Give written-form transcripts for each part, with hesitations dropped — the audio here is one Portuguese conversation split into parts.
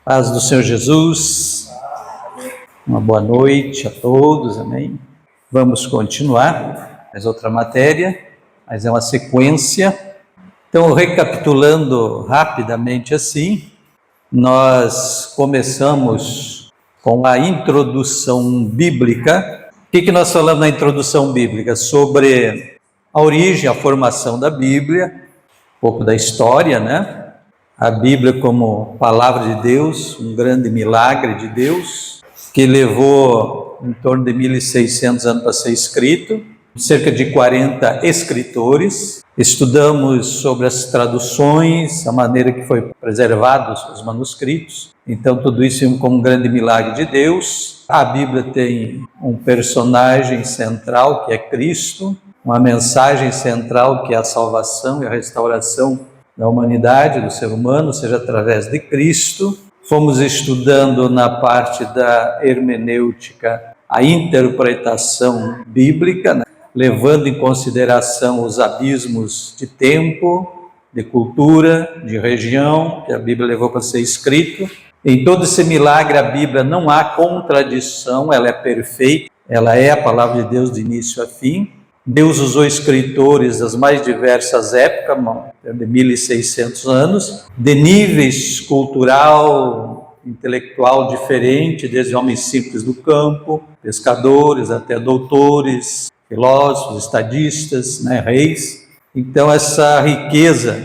Paz do Senhor Jesus, uma boa noite a todos, amém? Vamos continuar, mais outra matéria, mas é uma sequência. Então, recapitulando rapidamente assim, nós começamos com a introdução bíblica. O que nós falamos na introdução bíblica? Sobre a origem, a formação da Bíblia, um pouco da história, né? A Bíblia como palavra de Deus, um grande milagre de Deus, que levou em torno de 1.600 anos para ser escrito, cerca de 40 escritores. Estudamos sobre as traduções, a maneira que foi preservados os manuscritos. Então, tudo isso como um grande milagre de Deus. A Bíblia tem um personagem central, que é Cristo, uma mensagem central, que é a salvação e a restauração da humanidade, do ser humano, seja através de Cristo. Fomos estudando na parte da hermenêutica a interpretação bíblica, né? Levando em consideração os abismos de tempo, de cultura, de região, que a Bíblia levou para ser escrito. Em todo esse milagre, a Bíblia não há contradição, ela é perfeita, ela é a palavra de Deus de início a fim. Deus usou escritores das mais diversas épocas, de 1.600 anos, de níveis cultural, intelectual diferente, desde homens simples do campo, pescadores, até doutores, filósofos, estadistas, né, reis. Então, essa riqueza,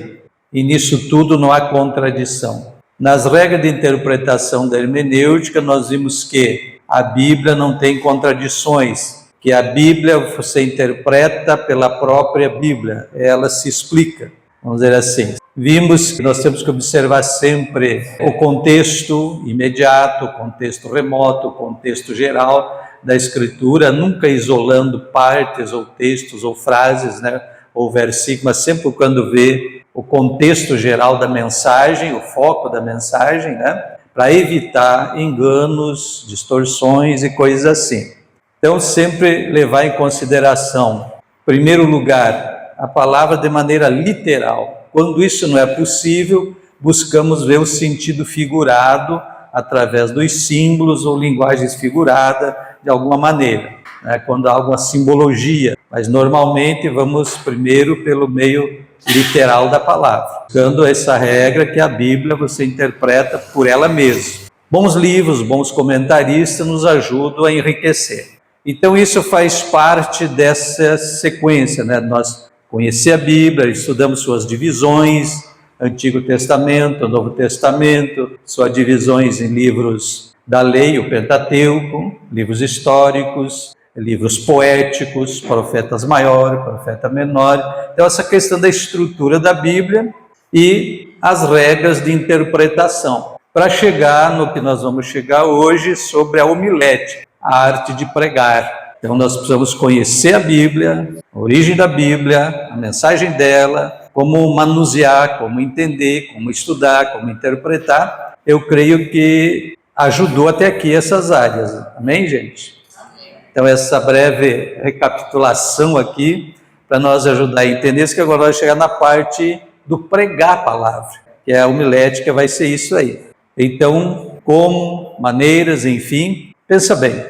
e nisso tudo não há contradição. Nas regras de interpretação da hermenêutica, nós vimos que a Bíblia não tem contradições, que a Bíblia você interpreta pela própria Bíblia, ela se explica, vamos dizer assim. Vimos que nós temos que observar sempre o contexto imediato, o contexto remoto, o contexto geral da Escritura, nunca isolando partes ou textos ou frases, né, ou versículos, mas sempre quando vê o contexto geral da mensagem, o foco da mensagem, né, para evitar enganos, distorções e coisas assim. Então, sempre levar em consideração, em primeiro lugar, a palavra de maneira literal. Quando isso não é possível, buscamos ver o sentido figurado através dos símbolos ou linguagens figurada de alguma maneira, né? Quando há alguma simbologia, mas normalmente vamos primeiro pelo meio literal da palavra, dando essa regra que a Bíblia você interpreta por ela mesma. Bons livros, bons comentaristas nos ajudam a enriquecer. Então, isso faz parte dessa sequência, né? Nós conhecemos a Bíblia, estudamos suas divisões, Antigo Testamento, Novo Testamento, suas divisões em livros da lei, o Pentateuco, livros históricos, livros poéticos, profetas maiores, profeta menor. Então, essa questão da estrutura da Bíblia e as regras de interpretação, para chegar no que nós vamos chegar hoje sobre a homilética, a arte de pregar. Então, nós precisamos conhecer a Bíblia, a origem da Bíblia, a mensagem dela, como manusear, como entender, como estudar, como interpretar. Eu creio que ajudou até aqui essas áreas. Amém, gente? Então, essa breve recapitulação aqui, para nós ajudar a entender isso, que agora vai chegar na parte do pregar a palavra, que é a homilética, vai ser isso aí. Então, como, maneiras, enfim. Pensa bem,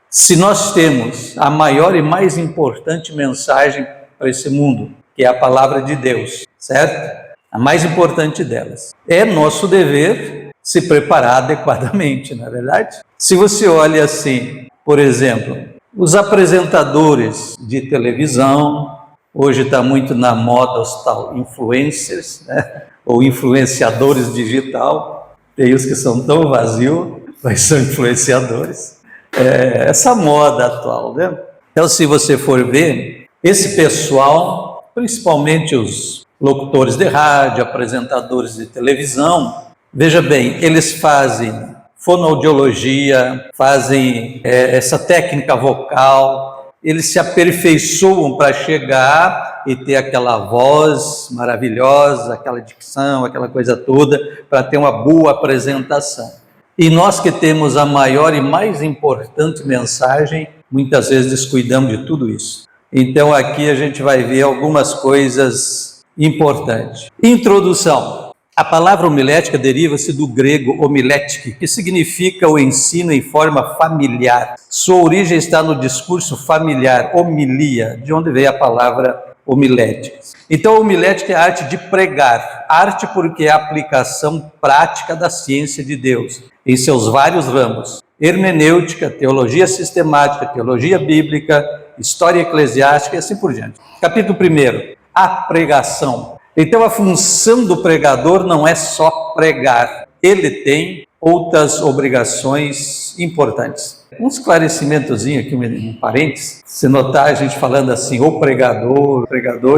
se nós temos a maior e mais importante mensagem para esse mundo, que é a palavra de Deus, certo? A mais importante delas. É nosso dever se preparar adequadamente, não é verdade? Se você olha assim, por exemplo, os apresentadores de televisão, hoje está muito na moda os tal influencers, né? Ou influenciadores digital, tem os que são tão vazios, mas são influenciadores. Essa moda atual, né? Então, se você for ver, esse pessoal, principalmente os locutores de rádio, apresentadores de televisão, veja bem, eles fazem fonoaudiologia, fazem essa técnica vocal, eles se aperfeiçoam para chegar e ter aquela voz maravilhosa, aquela dicção, aquela coisa toda, para ter uma boa apresentação. E nós que temos a maior e mais importante mensagem, muitas vezes descuidamos de tudo isso. Então aqui a gente vai ver algumas coisas importantes. Introdução. A palavra homilética deriva-se do grego homilétique, que significa o ensino em forma familiar. Sua origem está no discurso familiar, homilia, de onde veio a palavra homilética. Então, a homilética é a arte de pregar, arte porque é a aplicação prática da ciência de Deus, em seus vários ramos: hermenêutica, teologia sistemática, teologia bíblica, história eclesiástica e assim por diante. Capítulo 1, a pregação. Então, a função do pregador não é só pregar, ele tem outras obrigações importantes. Um esclarecimentozinho aqui, um parênteses, se notar a gente falando assim, o pregador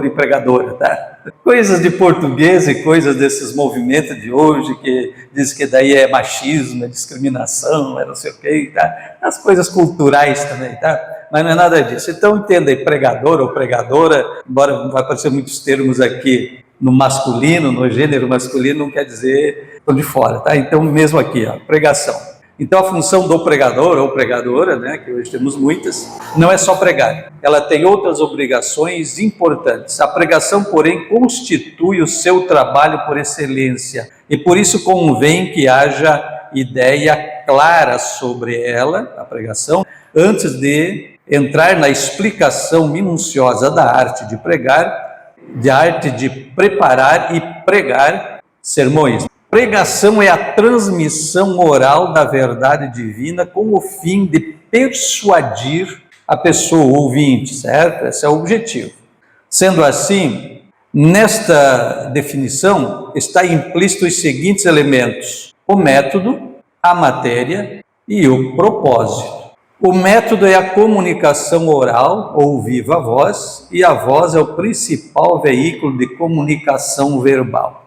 e pregadora, tá? Coisas de português e coisas desses movimentos de hoje, que diz que daí é machismo, é discriminação, é não sei o quê, tá? As coisas culturais também, tá? Mas não é nada disso. Então, entenda aí, pregador ou pregadora, embora vai aparecer muitos termos aqui no masculino, no gênero masculino, não quer dizer estou de fora, tá? Então, mesmo aqui, ó, pregação. Então, a função do pregador ou pregadora, né, que hoje temos muitas, não é só pregar. Ela tem outras obrigações importantes. A pregação, porém, constitui o seu trabalho por excelência. E por isso convém que haja ideia clara sobre ela, a pregação, antes de entrar na explicação minuciosa da arte de pregar, de arte de preparar e pregar sermões. Pregação é a transmissão oral da verdade divina com o fim de persuadir a pessoa ouvinte, certo? Esse é o objetivo. Sendo assim, nesta definição está implícito os seguintes elementos: o método, a matéria e o propósito. O método é a comunicação oral ou viva voz, e a voz é o principal veículo de comunicação verbal.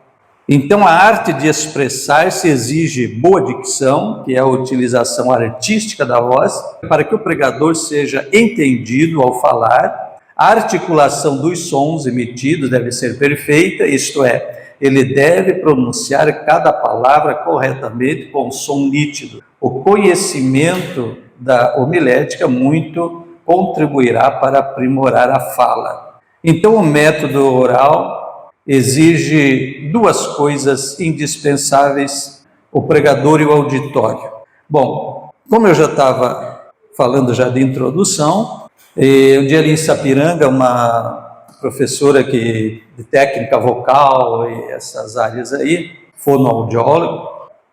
Então, a arte de expressar-se exige boa dicção, que é a utilização artística da voz, para que o pregador seja entendido ao falar. A articulação dos sons emitidos deve ser perfeita, isto é, ele deve pronunciar cada palavra corretamente com som nítido. O conhecimento da homilética muito contribuirá para aprimorar a fala. Então, o método oral exige duas coisas indispensáveis: o pregador e o auditório. Bom, como eu já estava falando já de introdução, um dia ali em Sapiranga, uma professora de técnica vocal e essas áreas aí, fonoaudióloga,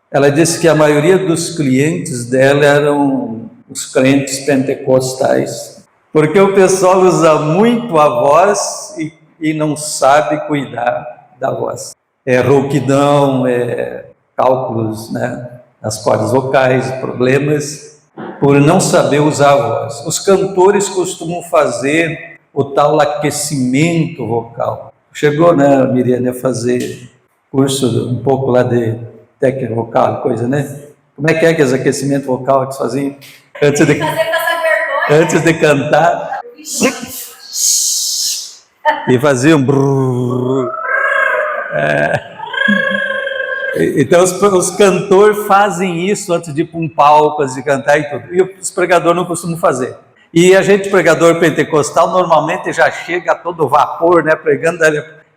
ela disse que a maioria dos clientes dela eram os crentes pentecostais, porque o pessoal usa muito a voz e não sabe cuidar da voz. É rouquidão, é cálculos, né, nas cordas vocais, problemas por não saber usar a voz. Os cantores costumam fazer o tal aquecimento vocal. Chegou, né, Miriane, a fazer curso um pouco lá de técnica vocal, coisa, né? Como é que esse aquecimento vocal que faziam? Antes de cantar, e faziam brrr. Então os cantores fazem isso antes de ir para um palco, antes de cantar e tudo. E os pregadores não costumam fazer. E a gente, pregador pentecostal, normalmente já chega a todo vapor, né, pregando.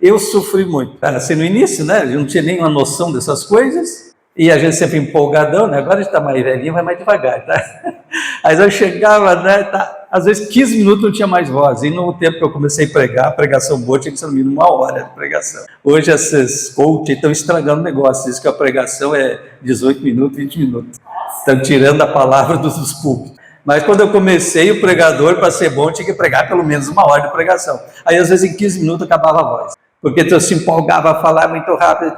Eu sofri muito. Assim, no início, né, eu não tinha nenhuma noção dessas coisas. E a gente sempre empolgadão, né? Agora a gente está mais velhinho, vai mais devagar, tá? Aí eu chegava, né? Tá, às vezes 15 minutos não tinha mais voz. E no tempo que eu comecei a pregar, a pregação boa tinha que ser no mínimo 1 hora de pregação. Hoje esses coaches estão estragando o negócio. Diz que a pregação é 18 minutos, 20 minutos. Estão tirando a palavra dos púlpitos. Mas quando eu comecei, o pregador, para ser bom, tinha que pregar pelo menos 1 hora de pregação. Aí às vezes em 15 minutos acabava a voz. Porque tu se empolgava a falar muito rápido,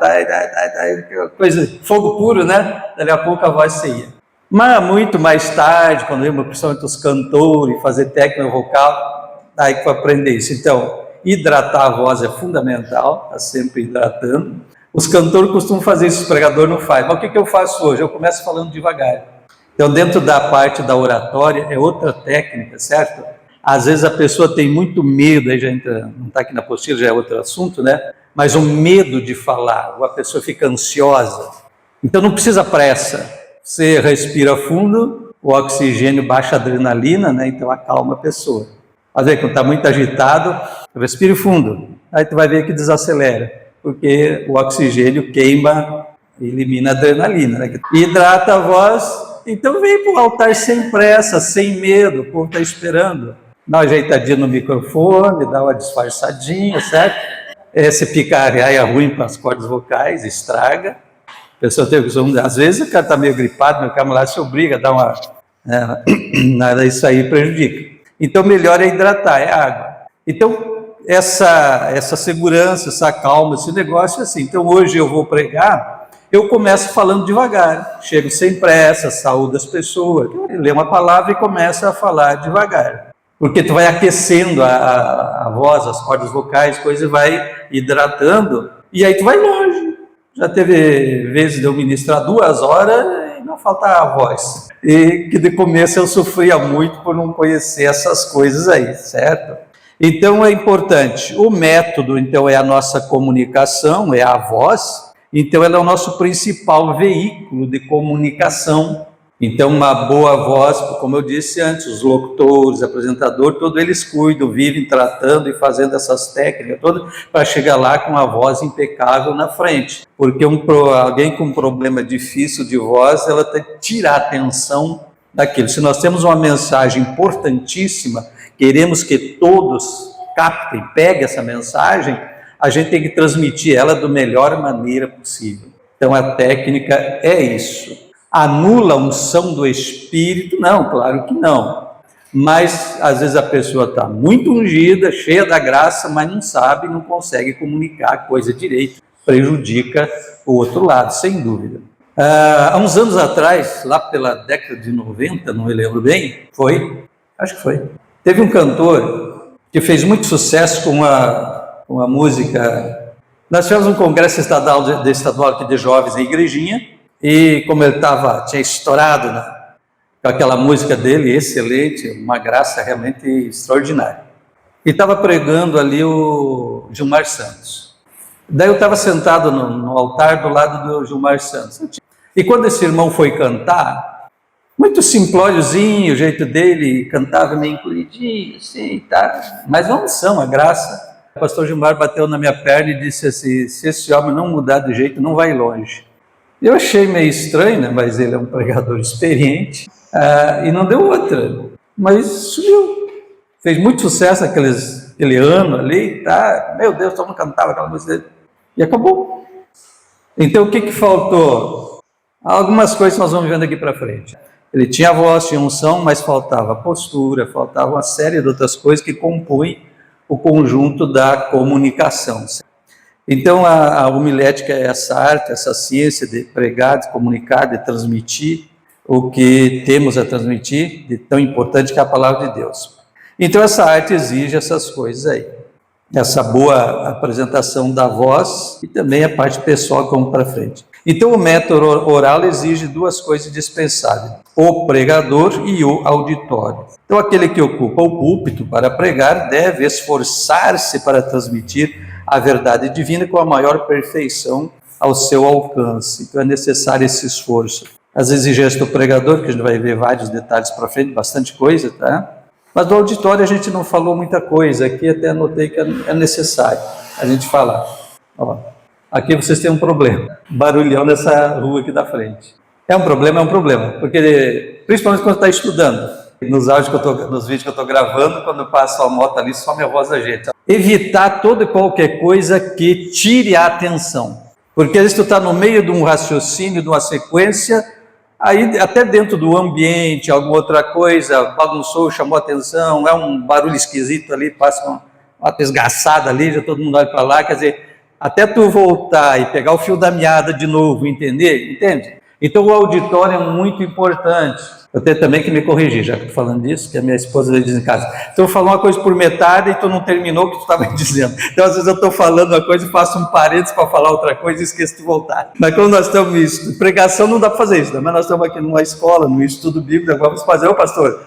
coisa, fogo puro, né? Dali a pouco a voz saía. Mas muito mais tarde, quando eu, principalmente os cantores, fazer técnica vocal, aí que eu aprendi isso. Então, hidratar a voz é fundamental, está sempre hidratando. Os cantores costumam fazer isso, os pregadores não fazem. Mas o que eu faço hoje? Eu começo falando devagar. Então, dentro da parte da oratória, é outra técnica, certo? Às vezes a pessoa tem muito medo, aí já entra, não está aqui na apostila, já é outro assunto, né? Mas o medo de falar, ou a pessoa fica ansiosa. Então não precisa pressa. Você respira fundo, o oxigênio baixa a adrenalina, né? Então acalma a pessoa. Às vezes, quando está muito agitado, respire fundo. Aí tu vai ver que desacelera. porque o oxigênio queima, elimina a adrenalina, né? Hidrata a voz, então vem para o altar sem pressa, sem medo, o povo está esperando. Dá uma ajeitadinha no microfone, dá uma disfarçadinha, certo? Esse picarreia é ruim para as cordas vocais, estraga. A pessoa tem o costume, às vezes o cara está meio gripado, meu camarada se obriga a dar uma... nada, isso aí prejudica. Então, melhor é hidratar, é água. Então, essa segurança, essa calma, esse negócio é assim. Então, hoje eu vou pregar, eu começo falando devagar, chego sem pressa, saúdo as pessoas, lê uma palavra e começo a falar devagar. Porque tu vai aquecendo a voz, as cordas vocais, coisa, vai hidratando, e aí tu vai longe. Já teve vezes de eu ministrar 2 horas e não falta a voz. E que de começo eu sofria muito por não conhecer essas coisas aí, certo? Então é importante. O método, então, é a nossa comunicação, é a voz. Então ela é o nosso principal veículo de comunicação. Então uma boa voz, como eu disse antes, os locutores, apresentadores, todos eles cuidam, vivem tratando e fazendo essas técnicas todas para chegar lá com a voz impecável na frente. Porque alguém com um problema difícil de voz, ela tem que tirar a atenção daquilo. Se nós temos uma mensagem importantíssima, queremos que todos captem, peguem essa mensagem, a gente tem que transmitir ela da melhor maneira possível. Então a técnica é isso. Anula a unção do Espírito? Não, claro que não. Mas, às vezes, a pessoa está muito ungida, cheia da graça, mas não sabe, não consegue comunicar a coisa direito. Prejudica o outro lado, sem dúvida. Há uns anos atrás, lá pela década de 90, não me lembro bem, acho que foi. Teve um cantor que fez muito sucesso com uma música. Nós tivemos um congresso estadual aqui de jovens na igrejinha, e como ele tinha estourado, né, com aquela música dele, excelente, uma graça realmente extraordinária. E estava pregando ali o Gilmar Santos. Daí eu estava sentado no altar do lado do Gilmar Santos. E quando esse irmão foi cantar, muito simplóriozinho o jeito dele, cantava meio encolhidinho, assim, tá, mas uma unção, a graça. O pastor Gilmar bateu na minha perna e disse assim: se esse homem não mudar de jeito, não vai longe. Eu achei meio estranho, né? Mas ele é um pregador experiente, e não deu outra, mas subiu. Fez muito sucesso aquele ano ali, tá? Meu Deus, todo mundo cantava aquela música dele, e acabou. Então o que faltou? Algumas coisas nós vamos vendo aqui para frente. Ele tinha voz, tinha unção, mas faltava postura, faltava uma série de outras coisas que compõem o conjunto da comunicação. Então, a homilética é essa arte, essa ciência de pregar, de comunicar, de transmitir o que temos a transmitir, de tão importante que é a palavra de Deus. Então, essa arte exige essas coisas aí. Essa boa apresentação da voz e também a parte pessoal que vamos para frente. Então, o método oral exige 2 coisas indispensáveis: o pregador e o auditório. Então, aquele que ocupa o púlpito para pregar deve esforçar-se para transmitir a verdade divina com a maior perfeição ao seu alcance. Então é necessário esse esforço. As exigências do pregador, que a gente vai ver vários detalhes para frente, bastante coisa, tá? Mas do auditório a gente não falou muita coisa, aqui até anotei que é necessário a gente falar. Ó, aqui vocês têm um problema, barulhão nessa rua aqui da frente. É um problema, porque principalmente quando está estudando. Nos vídeos que eu estou gravando, quando passa a moto ali, some a voz da gente. Evitar toda e qualquer coisa que tire a atenção. Porque às vezes tu está no meio de um raciocínio, de uma sequência, aí até dentro do ambiente, alguma outra coisa, bagunçou, chamou a atenção, é um barulho esquisito ali, passa uma pesgaçada ali, já todo mundo olha para lá, quer dizer, até tu voltar e pegar o fio da meada de novo, entende? Então o auditório é muito importante. Eu tenho também que me corrigir, já que estou falando disso, que a minha esposa diz em casa. Então eu falo uma coisa por metade e tu não terminou o que tu estava dizendo. Então às vezes eu estou falando uma coisa e faço um parênteses para falar outra coisa e esqueço de voltar. Mas quando nós estamos pregação não dá para fazer isso, né? Mas nós estamos aqui numa escola, num estudo bíblico, vamos fazer, ô pastor,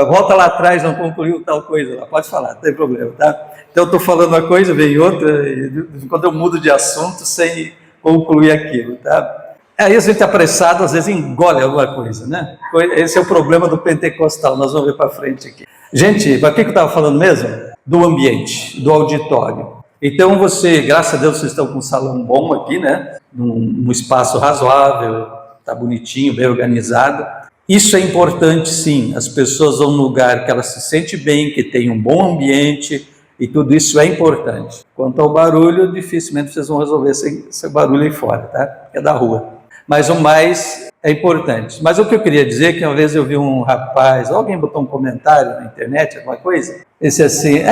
volta lá atrás, não concluiu tal coisa lá, pode falar, não tem problema, tá? Então eu estou falando uma coisa, vem outra, e quando eu mudo de assunto sem concluir aquilo, tá? Aí a gente apressado, às vezes engole alguma coisa, né? Esse é o problema do pentecostal, nós vamos ver para frente aqui. Gente, para que eu estava falando mesmo? Do ambiente, do auditório. Então você, graças a Deus, vocês estão com um salão bom aqui, né? Num espaço razoável, tá bonitinho, bem organizado. Isso é importante, sim. As pessoas vão num lugar que elas se sentem bem, que tem um bom ambiente, e tudo isso é importante. Quanto ao barulho, dificilmente vocês vão resolver esse barulho aí fora, tá? É da rua. Mas o mais é importante. Mas o que eu queria dizer é que uma vez eu vi um rapaz, alguém botou um comentário na internet, alguma coisa, disse assim,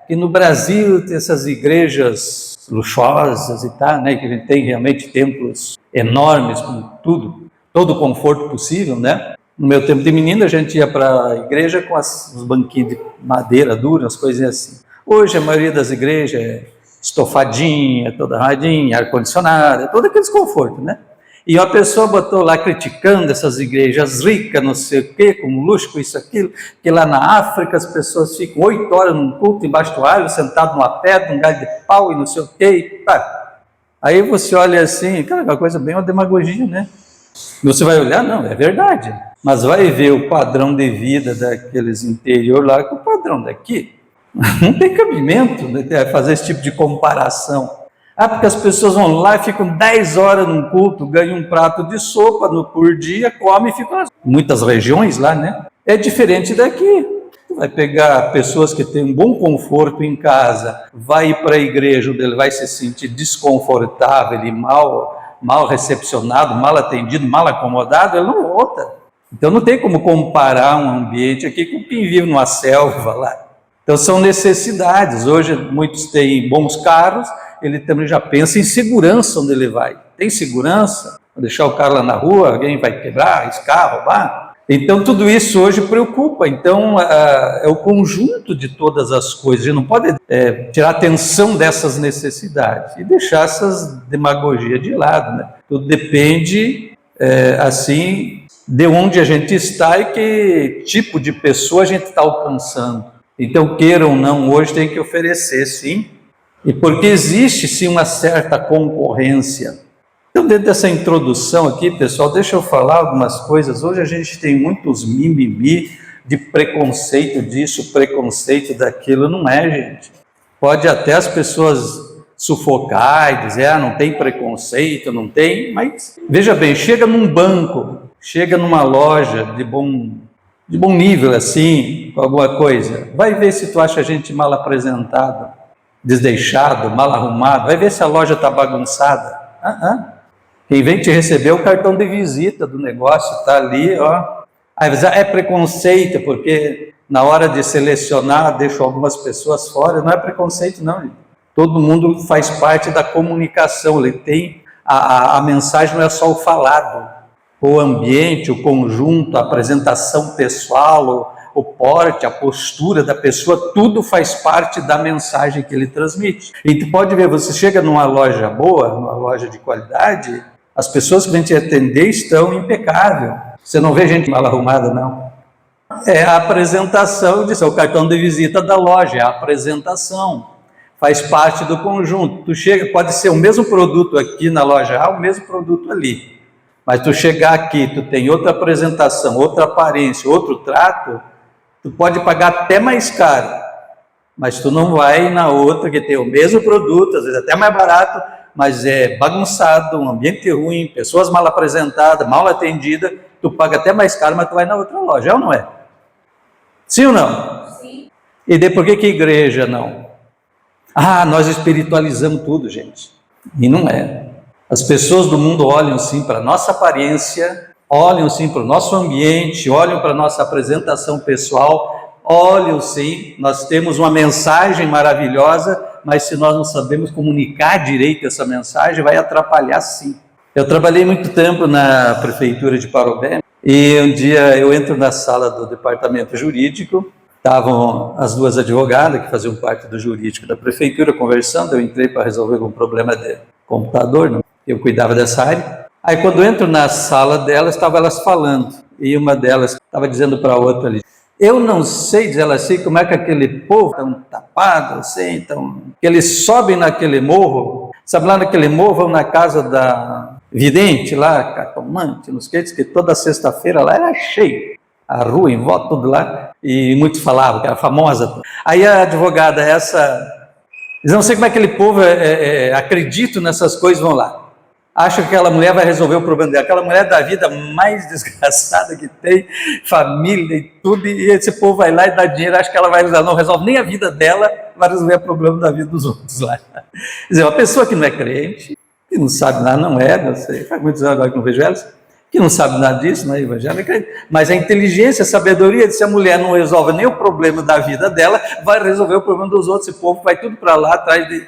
que no Brasil tem essas igrejas luxuosas e tal, né, que a gente tem realmente templos enormes, com tudo, todo o conforto possível, né? No meu tempo de menino, a gente ia para a igreja com os banquinhos de madeira dura, as coisinhas assim. Hoje, a maioria das igrejas é estofadinha, toda radinha, ar-condicionada, todo aquele desconforto, né? E uma pessoa botou lá criticando essas igrejas ricas, não sei o quê, com luxo, com isso, aquilo, que lá na África as pessoas ficam 8 horas num culto embaixo do árvore, sentado numa pedra, num galho de pau e não sei o quê. Aí você olha assim, cara, uma coisa bem uma demagogia, né? Você vai olhar, não, é verdade. Mas vai ver o padrão de vida daqueles interior lá com o padrão daqui. Não tem cabimento, né, fazer esse tipo de comparação. Porque as pessoas vão lá e ficam 10 horas num culto, ganham um prato de sopa por dia, comem e ficam... Muitas regiões lá, né? É diferente daqui. Vai pegar pessoas que têm um bom conforto em casa, vai ir para a igreja onde ele vai se sentir desconfortável e mal recepcionado, mal atendido, mal acomodado, ele não volta. Então não tem como comparar um ambiente aqui com quem vive numa selva lá. Então são necessidades. Hoje muitos têm bons carros, ele também já pensa em segurança onde ele vai. Tem segurança? Vou deixar o carro lá na rua, alguém vai quebrar, riscar, roubar? Então tudo isso hoje preocupa. Então é o conjunto de todas as coisas. A gente não pode tirar atenção dessas necessidades e deixar essas demagogias de lado, né? Tudo depende, assim, de onde a gente está e que tipo de pessoa a gente está alcançando. Então, queiram ou não, hoje tem que oferecer, sim, e porque existe, sim, uma certa concorrência. Então, dentro dessa introdução aqui, pessoal, deixa eu falar algumas coisas. Hoje a gente tem muitos mimimi de preconceito disso, preconceito daquilo. Não é, gente. Pode até as pessoas sufocar e dizer, não tem preconceito, não tem, mas veja bem, chega num banco, chega numa loja de bom nível, assim, com alguma coisa, vai ver se tu acha a gente mal apresentado, desleixado, mal arrumado, vai ver se a loja está bagunçada. Quem vem te receber é o cartão de visita do negócio, está ali, ó. Aí é preconceito, porque na hora de selecionar, deixo algumas pessoas fora. Não é preconceito, não, gente. Todo mundo faz parte da comunicação, ele tem, a mensagem não é só o falado, o ambiente, o conjunto, a apresentação pessoal, o porte, a postura da pessoa, tudo faz parte da mensagem que ele transmite. E tu pode ver, você chega numa loja boa, numa loja de qualidade, as pessoas que vêm te atender estão impecáveis. Você não vê gente mal arrumada, não. É a apresentação disso, é o cartão de visita da loja, é a apresentação. Faz parte do conjunto. Tu chega, pode ser o mesmo produto aqui na loja A, o mesmo produto ali. Mas tu chegar aqui, tu tem outra apresentação, outra aparência, outro trato, tu pode pagar até mais caro, mas tu não vai na outra que tem o mesmo produto, às vezes até mais barato, mas é bagunçado, um ambiente ruim, pessoas mal apresentadas, mal atendidas, tu paga até mais caro, mas tu vai na outra loja, é ou não é? Sim ou não? Sim. E daí por que igreja não? Nós espiritualizamos tudo, gente, e não é. As pessoas do mundo olham sim para a nossa aparência, olham sim para o nosso ambiente, olham para a nossa apresentação pessoal, olham sim, nós temos uma mensagem maravilhosa, mas se nós não sabemos comunicar direito essa mensagem, vai atrapalhar sim. Eu trabalhei muito tempo na prefeitura de Parobé e um dia eu entro na sala do departamento jurídico, estavam as duas advogadas que faziam parte do jurídico da prefeitura conversando, eu entrei para resolver algum problema de computador, eu cuidava dessa área. Aí quando eu entro na sala delas, estavam elas falando, e uma delas estava dizendo para a outra ali, eu não sei, diz ela assim, como é que aquele povo tão tapado, assim, que eles sobem naquele morro, sabe, lá naquele morro, vão na casa da vidente lá, cartomante, nos que diz que toda sexta-feira lá era cheio, a rua em volta, tudo lá, e muitos falavam que era famosa. Aí a advogada, essa Eles não sei como é que aquele povo acredita nessas coisas, vão lá. Acha que aquela mulher vai resolver o problema dela. Aquela mulher da vida mais desgraçada que tem, família e tudo, e esse povo vai lá e dá dinheiro, acha que ela vai resolver, não resolve nem a vida dela, vai resolver o problema da vida dos outros lá. Quer dizer, uma pessoa que não é crente, que não sabe nada, não sei, faz muitos anos agora que não vejo elas, que não sabe nada disso, não é evangélica, mas a inteligência, a sabedoria, se a mulher não resolve nem o problema da vida dela, vai resolver o problema dos outros, esse povo vai tudo para lá atrás de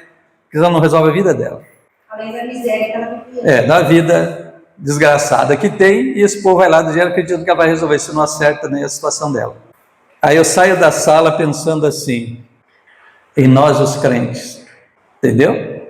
que ela não resolve a vida dela. Além da miséria que ela vivia. Da vida desgraçada que tem, e esse povo vai lá do dinheiro acreditando que ela vai resolver, se não acerta nem a situação dela. Aí eu saio da sala pensando assim, em nós os crentes, entendeu?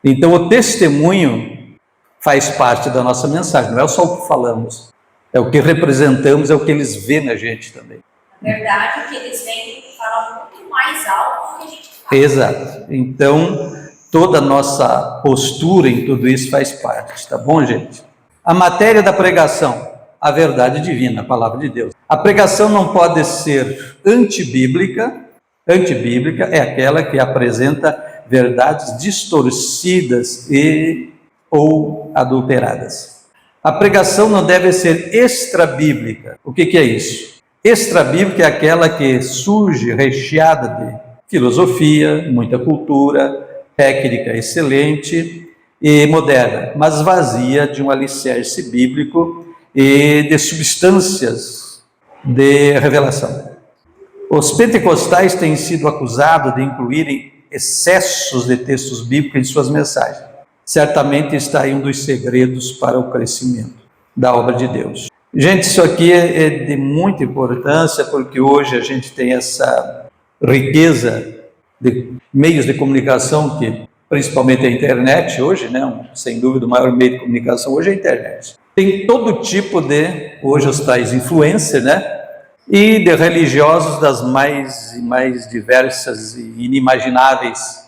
Então o testemunho faz parte da nossa mensagem, não é só o que falamos, é o que representamos, é o que eles vêem na gente também. Na verdade, o que eles veem fala muito mais alto do que a gente fala. Exato. Então, toda a nossa postura em tudo isso faz parte, tá bom, gente? A matéria da pregação, a verdade divina, a palavra de Deus. A pregação não pode ser antibíblica. Antibíblica é aquela que apresenta verdades distorcidas ou adulteradas. A pregação não deve ser extrabíblica. O que é isso? Extrabíblica é aquela que surge recheada de filosofia, muita cultura, técnica excelente e moderna, mas vazia de um alicerce bíblico e de substâncias de revelação. Os pentecostais têm sido acusados de incluírem excessos de textos bíblicos em suas mensagens. Certamente está aí um dos segredos para o crescimento da obra de Deus. Gente, isso aqui é de muita importância, porque hoje a gente tem essa riqueza de meios de comunicação, que principalmente a internet hoje, né? Sem dúvida o maior meio de comunicação hoje é a internet. Tem todo tipo de, hoje os tais influencers, né? E de religiosos das mais diversas e inimagináveis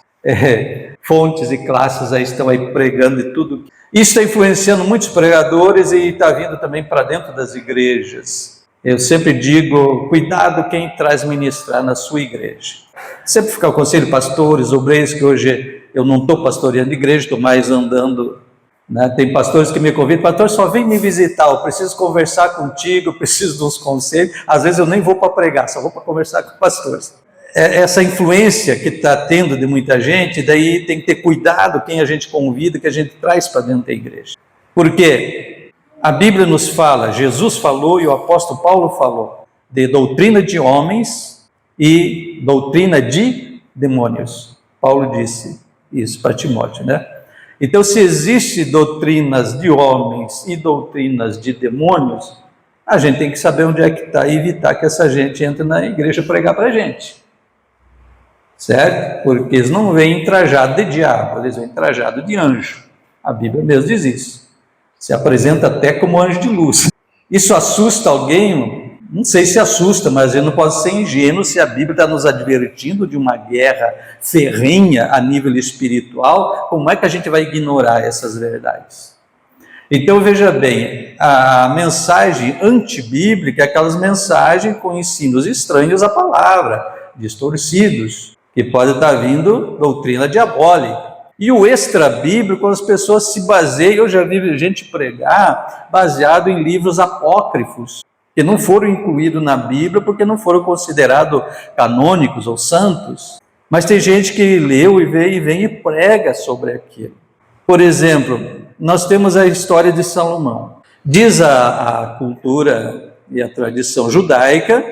fontes e classes aí estão aí pregando e tudo. Isso está influenciando muitos pregadores e está vindo também para dentro das igrejas. Eu sempre digo, cuidado quem traz ministrar na sua igreja. Sempre fica o conselho, pastores, obreiros, que hoje eu não estou pastoreando igreja, estou mais andando, né? Tem pastores que me convidam, pastor, só vem me visitar, eu preciso conversar contigo, eu preciso de uns conselhos. Às vezes eu nem vou para pregar, só vou para conversar com pastores. Essa influência que está tendo de muita gente, daí tem que ter cuidado quem a gente convida, que a gente traz para dentro da igreja. Porque a Bíblia nos fala, Jesus falou e o apóstolo Paulo falou, de doutrina de homens e doutrina de demônios. Paulo disse isso para Timóteo, né? Então, se existem doutrinas de homens e doutrinas de demônios, a gente tem que saber onde é que está e evitar que essa gente entre na igreja pregar para a gente. Certo? Porque eles não vêm trajado de diabo, eles vêm trajado de anjo. A Bíblia mesmo diz isso. Se apresenta até como anjo de luz. Isso assusta alguém? Não sei se assusta, mas ele não pode ser ingênuo se a Bíblia está nos advertindo de uma guerra ferrenha a nível espiritual. Como é que a gente vai ignorar essas verdades? Então, veja bem, a mensagem antibíblica é aquelas mensagens com ensinos estranhos à palavra, distorcidos, que pode estar vindo doutrina diabólica. E o extra-bíblico, as pessoas se baseiam, eu já vi gente pregar baseado em livros apócrifos, que não foram incluídos na Bíblia porque não foram considerados canônicos ou santos. Mas tem gente que leu e vem e prega sobre aquilo. Por exemplo, nós temos a história de Salomão. Diz a cultura e a tradição judaica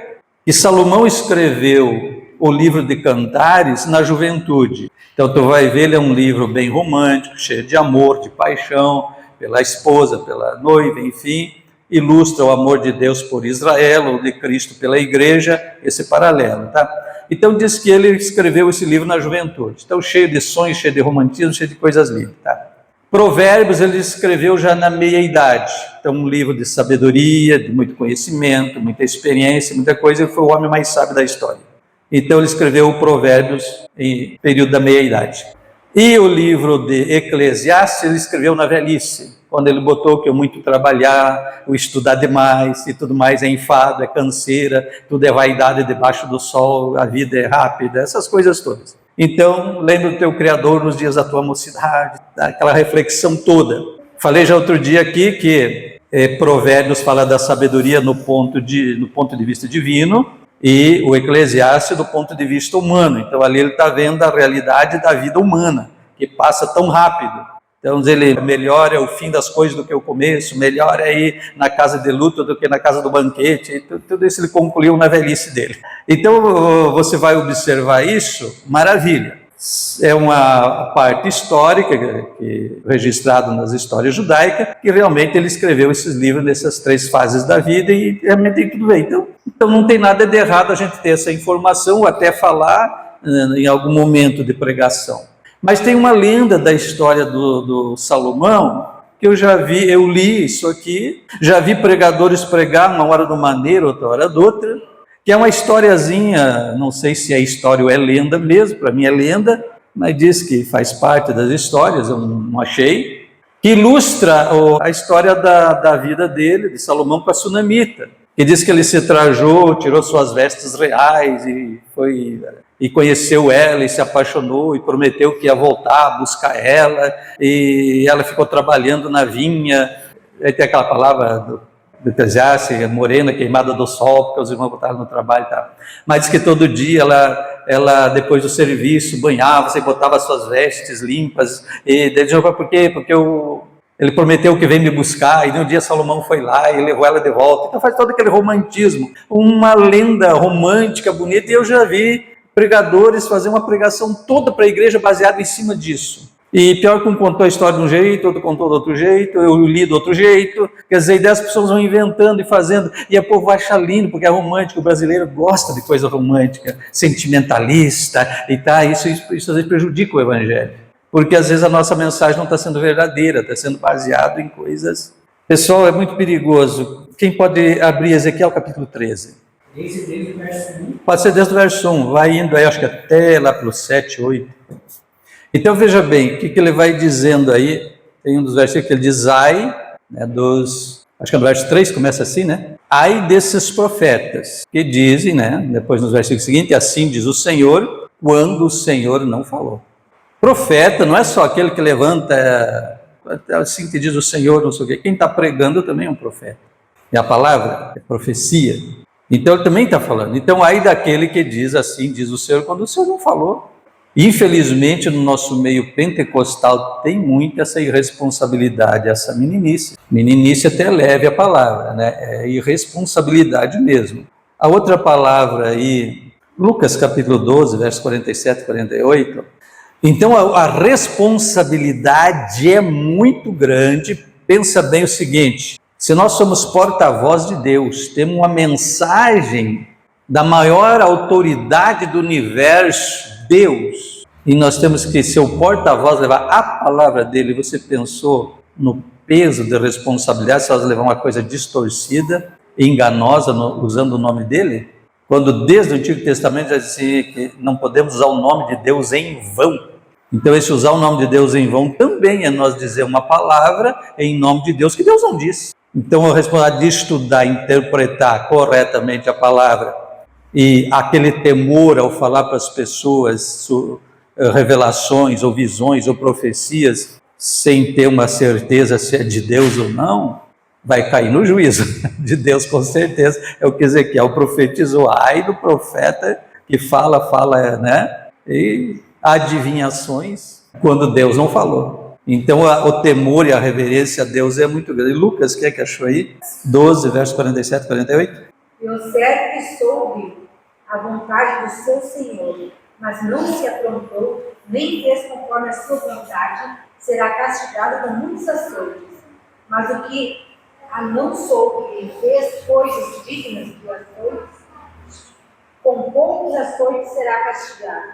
que Salomão escreveu o livro de Cantares na juventude. Então tu vai ver, ele é um livro bem romântico, cheio de amor, de paixão, pela esposa, pela noiva, enfim, ilustra o amor de Deus por Israel, ou de Cristo pela igreja, esse paralelo, tá? Então diz que ele escreveu esse livro na juventude, então cheio de sonhos, cheio de romantismo, cheio de coisas lindas, tá? Provérbios ele escreveu já na meia-idade, então um livro de sabedoria, de muito conhecimento, muita experiência, muita coisa, ele foi o homem mais sábio da história. Então ele escreveu Provérbios em período da meia-idade. E o livro de Eclesiastes ele escreveu na velhice, quando ele botou que eu muito trabalhar, o estudar demais e tudo mais é enfado, é canseira, tudo é vaidade debaixo do sol, a vida é rápida, essas coisas todas. Então, lembra do teu Criador nos dias da tua mocidade, aquela reflexão toda. Falei já outro dia aqui que Provérbios fala da sabedoria no ponto de vista divino e o Eclesiastes do ponto de vista humano. Então, ali ele está vendo a realidade da vida humana, que passa tão rápido. Então, ele melhor é o fim das coisas do que o começo, melhor é ir na casa de luto do que na casa do banquete. E tudo isso ele concluiu na velhice dele. Então, você vai observar isso, maravilha. É uma parte histórica registrada nas histórias judaicas, que realmente ele escreveu esses livros nessas 3 fases da vida e realmente tudo bem. Então não tem nada de errado a gente ter essa informação, ou até falar em algum momento de pregação. Mas tem uma lenda da história do Salomão, que eu li isso aqui, já vi pregadores pregar uma hora de uma maneira, outra hora de outra, que é uma historiazinha, não sei se é história ou é lenda mesmo, para mim é lenda, mas diz que faz parte das histórias, eu não achei, que ilustra a história da vida dele, de Salomão com a sunamita, que diz que ele se trajou, tirou suas vestes reais e conheceu ela e se apaixonou e prometeu que ia voltar a buscar ela, e ela ficou trabalhando na vinha. Aí tem aquela palavra do Eclesiastes, morena, queimada do sol, porque os irmãos botaram no trabalho e tal. Mas diz que todo dia ela depois do serviço, banhava-se, botava suas vestes limpas, e daí dizia, por quê? Porque ele prometeu que vem me buscar, e no dia Salomão foi lá e levou ela de volta. Então faz todo aquele romantismo, uma lenda romântica, bonita, e eu já vi pregadores fazer uma pregação toda para a igreja baseada em cima disso. E pior que um contou a história de um jeito, outro contou de outro jeito, eu li de outro jeito, quer dizer, 10 pessoas vão inventando e fazendo, e o povo acha lindo, porque é romântico, o brasileiro gosta de coisa romântica, sentimentalista, e tá, isso às vezes prejudica o evangelho, porque às vezes a nossa mensagem não está sendo verdadeira, está sendo baseada em coisas. Pessoal, é muito perigoso. Quem pode abrir Ezequiel capítulo 13? Desde o verso 1. Pode ser desde o verso 1, vai indo aí, acho que até lá para o 7, 8. Então veja bem, o que ele vai dizendo aí, tem um dos versículos que ele diz, ai, acho que no verso 3 começa assim, né? Ai desses profetas, que dizem, né, depois nos versículos seguintes, assim diz o Senhor, quando o Senhor não falou. Profeta não é só aquele que levanta, assim que diz o Senhor, não sei o quê, quem está pregando também é um profeta. E a palavra é profecia. Então ele também está falando. Então ai daquele que diz assim, diz o Senhor, quando o Senhor não falou. Infelizmente, no nosso meio pentecostal tem muito essa irresponsabilidade, essa meninice. Meninice até leve a palavra, né? É irresponsabilidade mesmo. A outra palavra aí, Lucas capítulo 12, versos 47 e 48. Então, a responsabilidade é muito grande. Pensa bem o seguinte, se nós somos porta-voz de Deus, temos uma mensagem da maior autoridade do universo, Deus, e nós temos que ser o porta-voz, levar a palavra dele. Você pensou no peso da responsabilidade se nós levar uma coisa distorcida, enganosa, usando o nome dele? Quando desde o Antigo Testamento já dizia que não podemos usar o nome de Deus em vão. Então esse usar o nome de Deus em vão também é nós dizer uma palavra em nome de Deus que Deus não disse. Então a responsabilidade de estudar, interpretar corretamente a palavra, e aquele temor ao falar para as pessoas revelações ou visões ou profecias sem ter uma certeza se é de Deus ou não, vai cair no juízo de Deus com certeza. É o que Ezequiel profetizou, ai do profeta que fala, né? E adivinhações quando Deus não falou. Então o temor e a reverência a Deus é muito grande. Lucas, o que é que achou aí? 12, versos 47 e 48. E o servo que soube a vontade do seu Senhor, mas não se aprontou, nem fez conforme a sua vontade, será castigado com muitos açoites. Mas o que a não soube e fez coisas dignas de açoites, com poucos açoites será castigado.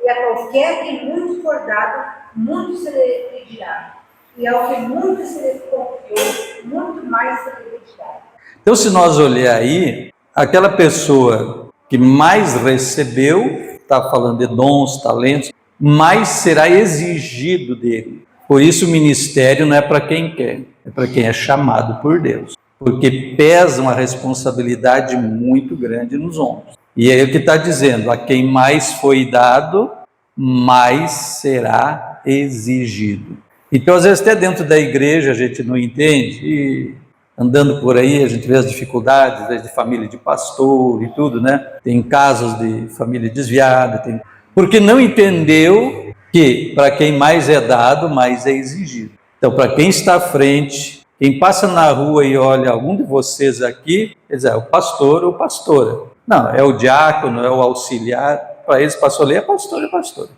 E a qualquer que muito for dado, muito se lhe pedirá. E ao que muito se lhe confiou, muito mais se lhe pedirá. Então, se nós olhar aí, aquela pessoa que mais recebeu, está falando de dons, talentos, mais será exigido dele. Por isso o ministério não é para quem quer, é para quem é chamado por Deus. Porque pesa uma responsabilidade muito grande nos ombros. E é o que está dizendo, a quem mais foi dado, mais será exigido. Então, às vezes, até dentro da igreja a gente não entende, e andando por aí a gente vê as dificuldades, às vezes, de família de pastor e tudo, né? Tem casos de família desviada, porque não entendeu que para quem mais é dado, mais é exigido. Então, para quem está à frente, quem passa na rua e olha algum de vocês aqui, quer dizer, é o pastor ou pastora. Não, é o diácono, é o auxiliar. Para eles, pastor ali é pastor e pastora.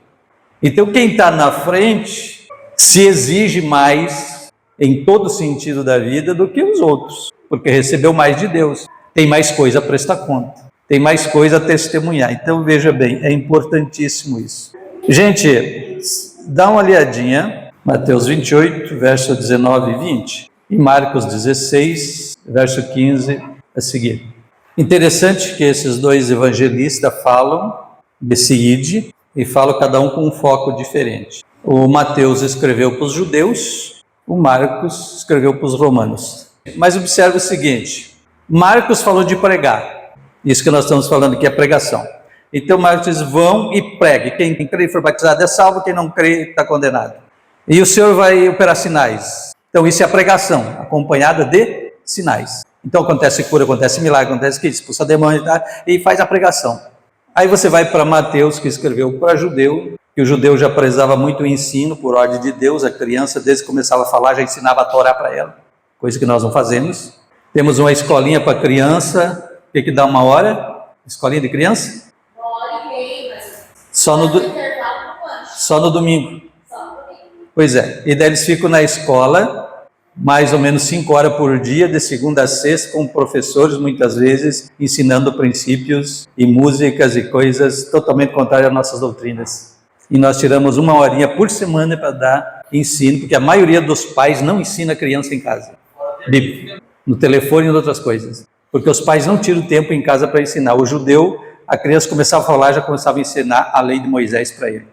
Então, quem está na frente se exige mais em todo sentido da vida do que os outros, porque recebeu mais de Deus, tem mais coisa a prestar conta, tem mais coisa a testemunhar. Então, veja bem, é importantíssimo isso. Gente, dá uma olhadinha, Mateus 28, verso 19 e 20, e Marcos 16, verso 15 a seguir. Interessante que esses dois evangelistas falam desse ide, e falam cada um com um foco diferente. O Mateus escreveu para os judeus, o Marcos escreveu para os romanos. Mas observe o seguinte, Marcos falou de pregar, isso que nós estamos falando aqui é pregação. Então Marcos diz, vão e pregue, quem crê e for batizado é salvo, quem não crê está condenado. E o Senhor vai operar sinais. Então isso é a pregação, acompanhada de sinais. Então acontece cura, acontece milagre, acontece que expulsa demônio e faz a pregação. Aí você vai para Mateus, que escreveu para judeu, que o judeu já prezava muito o ensino por ordem de Deus, a criança desde que começava a falar já ensinava a Torá para ela, coisa que nós não fazemos. Temos uma escolinha para criança, o que dá uma hora? Escolinha de criança? Uma hora e meia, mas Só no domingo. Só no domingo. Pois é, e daí eles ficam na escola, mais ou menos 5 horas por dia, de segunda a sexta, com professores, muitas vezes, ensinando princípios e músicas e coisas totalmente contrárias às nossas doutrinas. E nós tiramos 1 horinha por semana para dar ensino, porque a maioria dos pais não ensina a criança em casa. Bíblia, no telefone e em outras coisas. Porque os pais não tiram tempo em casa para ensinar. O judeu, a criança começava a falar, já começava a ensinar a lei de Moisés para ele.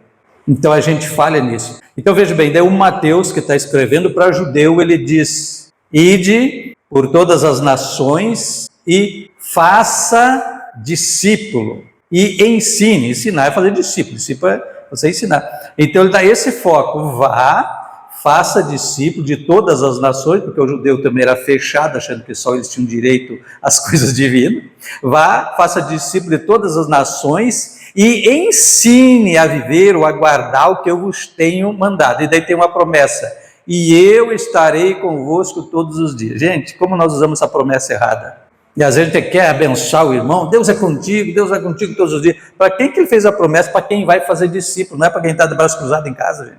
Então a gente falha nisso. Então veja bem, daí o Mateus, que está escrevendo para judeu, ele diz, ide por todas as nações e faça discípulo. E ensine, ensinar é fazer discípulo é você ensinar. Então ele dá esse foco, vá, faça discípulo de todas as nações, porque o judeu também era fechado, achando que só eles tinham direito às coisas divinas. Vá, faça discípulo de todas as nações e ensine a viver ou a guardar o que eu vos tenho mandado. E daí tem uma promessa, e eu estarei convosco todos os dias. Gente, como nós usamos essa promessa errada? E às vezes a gente quer abençoar o irmão, Deus é contigo, Deus é contigo todos os dias. Para quem que ele fez a promessa? Para quem vai fazer discípulo, não é para quem está de braço cruzado em casa, gente.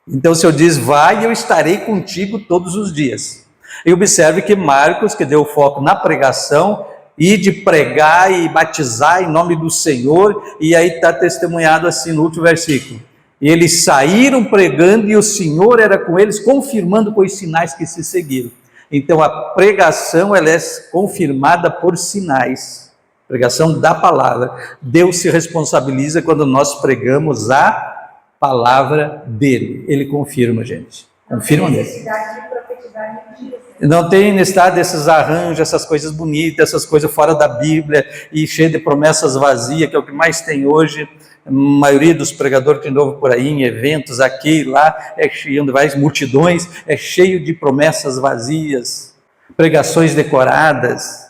Então o Senhor diz, vai e eu estarei contigo todos os dias. E observe que Marcos, que deu o foco na pregação, e de pregar e batizar em nome do Senhor, e aí está testemunhado assim no último versículo. E eles saíram pregando e o Senhor era com eles, confirmando com os sinais que se seguiram. Então a pregação ela é confirmada por sinais, pregação da palavra. Deus se responsabiliza quando nós pregamos a palavra dele. Ele confirma, gente. Confirma mesmo. Necessidade de profetizar mentiras. Não tem necessidade desses arranjos, essas coisas bonitas, essas coisas fora da Bíblia e cheio de promessas vazias, que é o que mais tem hoje. A maioria dos pregadores que andam por aí em eventos aqui e lá, é cheio de várias multidões, é cheio de promessas vazias, pregações decoradas.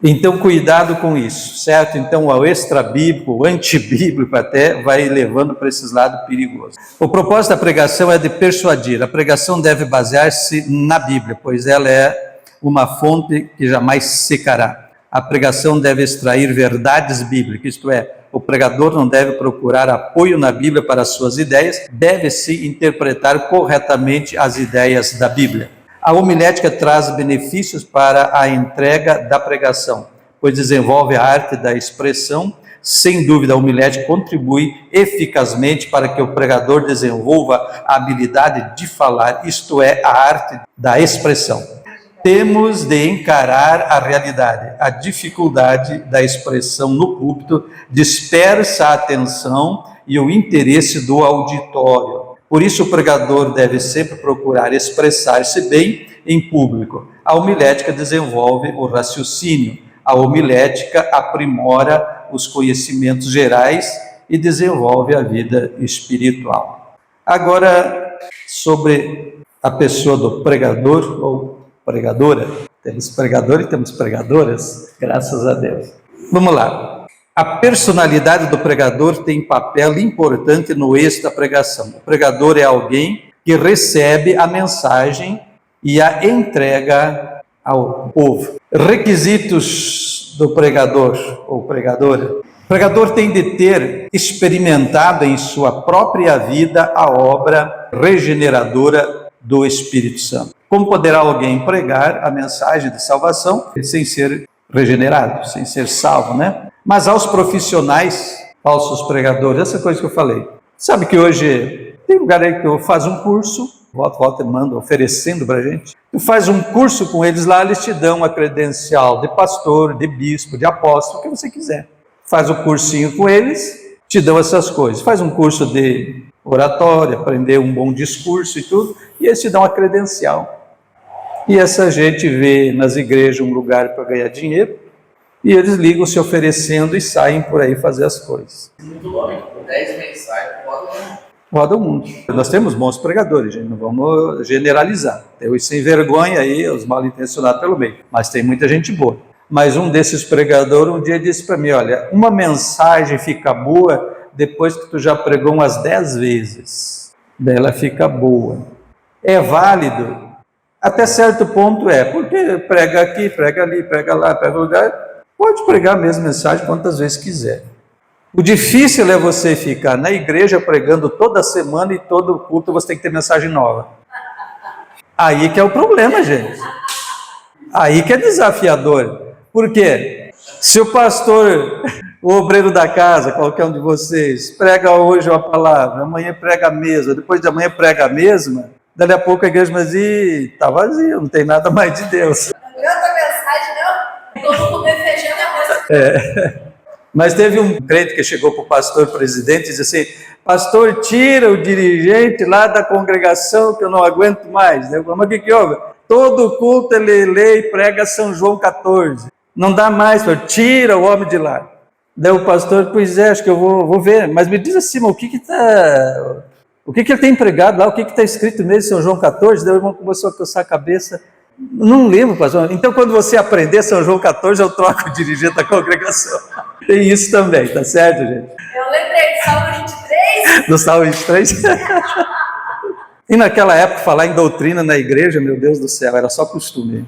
Então, cuidado com isso, certo? Então, o extra-bíblico, o antibíblico até, vai levando para esses lados perigosos. O propósito da pregação é de persuadir. A pregação deve basear-se na Bíblia, pois ela é uma fonte que jamais secará. A pregação deve extrair verdades bíblicas, isto é, o pregador não deve procurar apoio na Bíblia para suas ideias, deve-se interpretar corretamente as ideias da Bíblia. A homilética traz benefícios para a entrega da pregação, pois desenvolve a arte da expressão. Sem dúvida, a homilética contribui eficazmente para que o pregador desenvolva a habilidade de falar, isto é, a arte da expressão. Temos de encarar a realidade. A dificuldade da expressão no púlpito dispersa a atenção e o interesse do auditório. Por isso, o pregador deve sempre procurar expressar-se bem em público. A homilética desenvolve o raciocínio. A homilética aprimora os conhecimentos gerais e desenvolve a vida espiritual. Agora, sobre a pessoa do pregador ou pregadora. Temos pregador e temos pregadoras, graças a Deus. Vamos lá. A personalidade do pregador tem papel importante no êxito da pregação. O pregador é alguém que recebe a mensagem e a entrega ao povo. Requisitos do pregador ou pregadora. O pregador tem de ter experimentado em sua própria vida a obra regeneradora do Espírito Santo. Como poderá alguém pregar a mensagem de salvação sem ser regenerado, sem ser salvo, né? Mas aos profissionais, falsos pregadores, essa coisa que eu falei. Sabe que hoje tem lugar aí que tu faz um curso, volta e manda oferecendo pra gente. Tu faz um curso com eles lá, eles te dão a credencial de pastor, de bispo, de apóstolo, o que você quiser. Faz o cursinho com eles, te dão essas coisas. Faz um curso de oratória, aprender um bom discurso e tudo, e eles te dão a credencial. E essa gente vê nas igrejas um lugar para ganhar dinheiro, e eles ligam se oferecendo e saem por aí fazer as coisas. Muito bom, com 10 mensais, Roda o mundo. Nós temos bons pregadores, gente, não vamos generalizar. Tem os sem vergonha aí, os mal intencionados pelo meio, mas tem muita gente boa. Mas um desses pregadores um dia disse para mim, olha, uma mensagem fica boa depois que tu já pregou umas 10 vezes. Daí ela fica boa. É válido? Até certo ponto porque prega aqui, prega ali, prega lá, prega lugar. Pode pregar a mesma mensagem quantas vezes quiser. O difícil é você ficar na igreja pregando toda semana e todo culto você tem que ter mensagem nova. Aí que é o problema, gente. Aí que é desafiador. Por quê? Se o pastor, o obreiro da casa, qualquer um de vocês, prega hoje uma palavra, amanhã prega a mesma, depois de amanhã prega a mesma, dali a pouco a igreja vai dizer, está vazio, não tem nada mais de Deus. Não adianta a mensagem, não. Como comer feijão e arroz. Mas teve um crente que chegou para o pastor presidente e disse assim, pastor, tira o dirigente lá da congregação que eu não aguento mais. Eu falei, mas o que houve? Todo culto ele lê e prega São João 14. Não dá mais, tira o homem de lá. Daí o pastor, pois é, acho que eu vou ver. Mas me diz assim, o que ele tem pregado lá? O que está escrito mesmo em São João 14? Daí o irmão começou a coçar a cabeça. Não lembro, pastor. Então, quando você aprender São João 14, eu troco o dirigente da congregação. Tem isso também, tá certo, gente? Eu lembrei do Salmo 23. Do Salmo 23? E naquela época, falar em doutrina na igreja, meu Deus do céu, era só costume.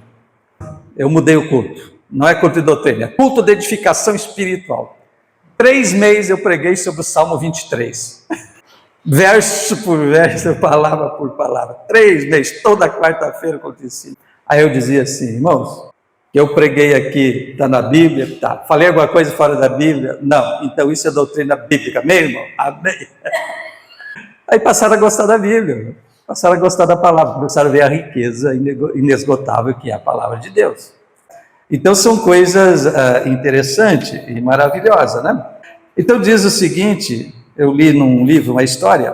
Eu mudei o culto. Não é culto de doutrina, é culto de edificação espiritual. 3 meses eu preguei sobre o Salmo 23. Verso por verso, palavra por palavra. 3 meses, toda quarta-feira acontecia. Aí eu dizia assim, irmãos, que eu preguei aqui, está na Bíblia? Tá. Falei alguma coisa fora da Bíblia? Não. Então isso é doutrina bíblica, meu irmão? Amém. Aí passaram a gostar da Bíblia, passaram a gostar da palavra, começaram a ver a riqueza inesgotável que é a palavra de Deus. Então são coisas interessantes e maravilhosas, né? Então diz o seguinte, eu li num livro uma história,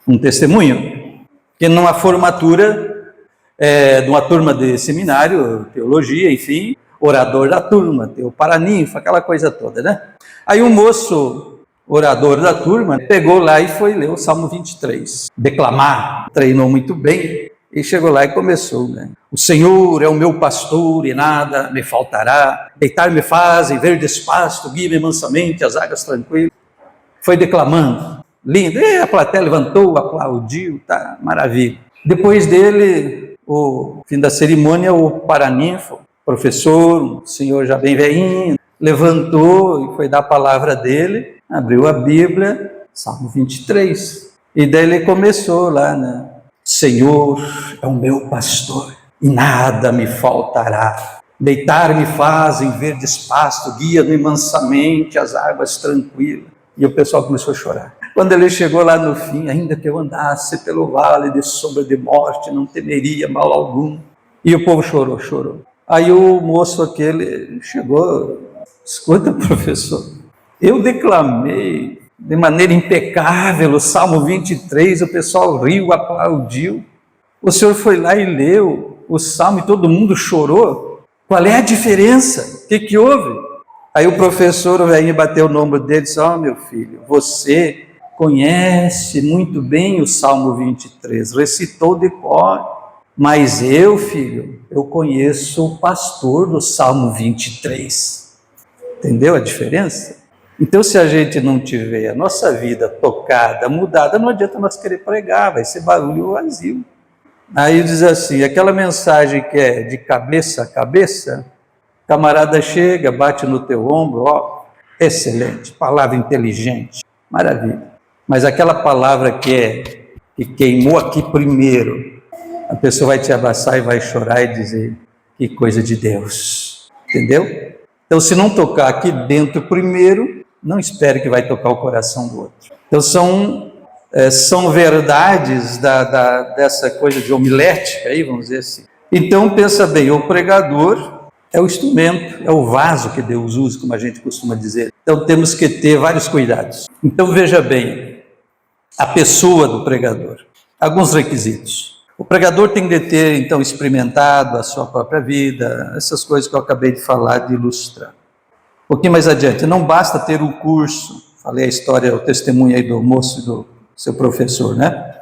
um testemunho, que numa formatura de uma turma de seminário, teologia, enfim, orador da turma, tem o paraninfo, aquela coisa toda, né? Aí um moço, orador da turma, pegou lá e foi ler o Salmo 23, declamar, treinou muito bem, e chegou lá e começou, né? O Senhor é o meu pastor e nada me faltará, deitar-me faz em verdes pastos, guia-me mansamente às águas tranquilas. Foi declamando, lindo, e a plateia levantou, aplaudiu, tá, maravilha. Depois dele, o fim da cerimônia, o paraninfo, professor, um senhor já bem velhinho, levantou e foi dar a palavra dele, abriu a Bíblia, Salmo 23, e daí ele começou lá, né? Senhor é o meu pastor e nada me faltará. Deitar-me faz em verdes pastos, guia-me mansamente às águas tranquilas. E o pessoal começou a chorar. Quando ele chegou lá no fim, ainda que eu andasse pelo vale de sombra de morte, não temeria mal algum. E o povo chorou. Aí o moço aquele chegou, escuta, professor, eu declamei de maneira impecável o Salmo 23, o pessoal riu, aplaudiu. O senhor foi lá e leu o Salmo e todo mundo chorou. Qual é a diferença? O que houve? Aí o professor, o velhinho, bateu o ombro dele e disse: ó, meu filho, você conhece muito bem o Salmo 23, recitou de cor. Mas eu, filho, eu conheço o pastor do Salmo 23. Entendeu a diferença? Então, se a gente não tiver a nossa vida tocada, mudada, não adianta nós querer pregar, vai ser barulho vazio. Aí diz assim, aquela mensagem que é de cabeça a cabeça, camarada chega, bate no teu ombro, ó, excelente, palavra inteligente, maravilha. Mas aquela palavra que queimou aqui primeiro, a pessoa vai te abraçar e vai chorar e dizer, que coisa de Deus, entendeu? Então, se não tocar aqui dentro primeiro, não espere que vai tocar o coração do outro. Então, são verdades dessa coisa de homilética, aí, vamos dizer assim. Então, pensa bem, o pregador é o instrumento, é o vaso que Deus usa, como a gente costuma dizer. Então, temos que ter vários cuidados. Então, veja bem, a pessoa do pregador, alguns requisitos. O pregador tem de ter, então, experimentado a sua própria vida, essas coisas que eu acabei de falar, de ilustrar. Um pouquinho mais adiante, não basta ter um curso, falei a história, o testemunho aí do moço e do seu professor, né?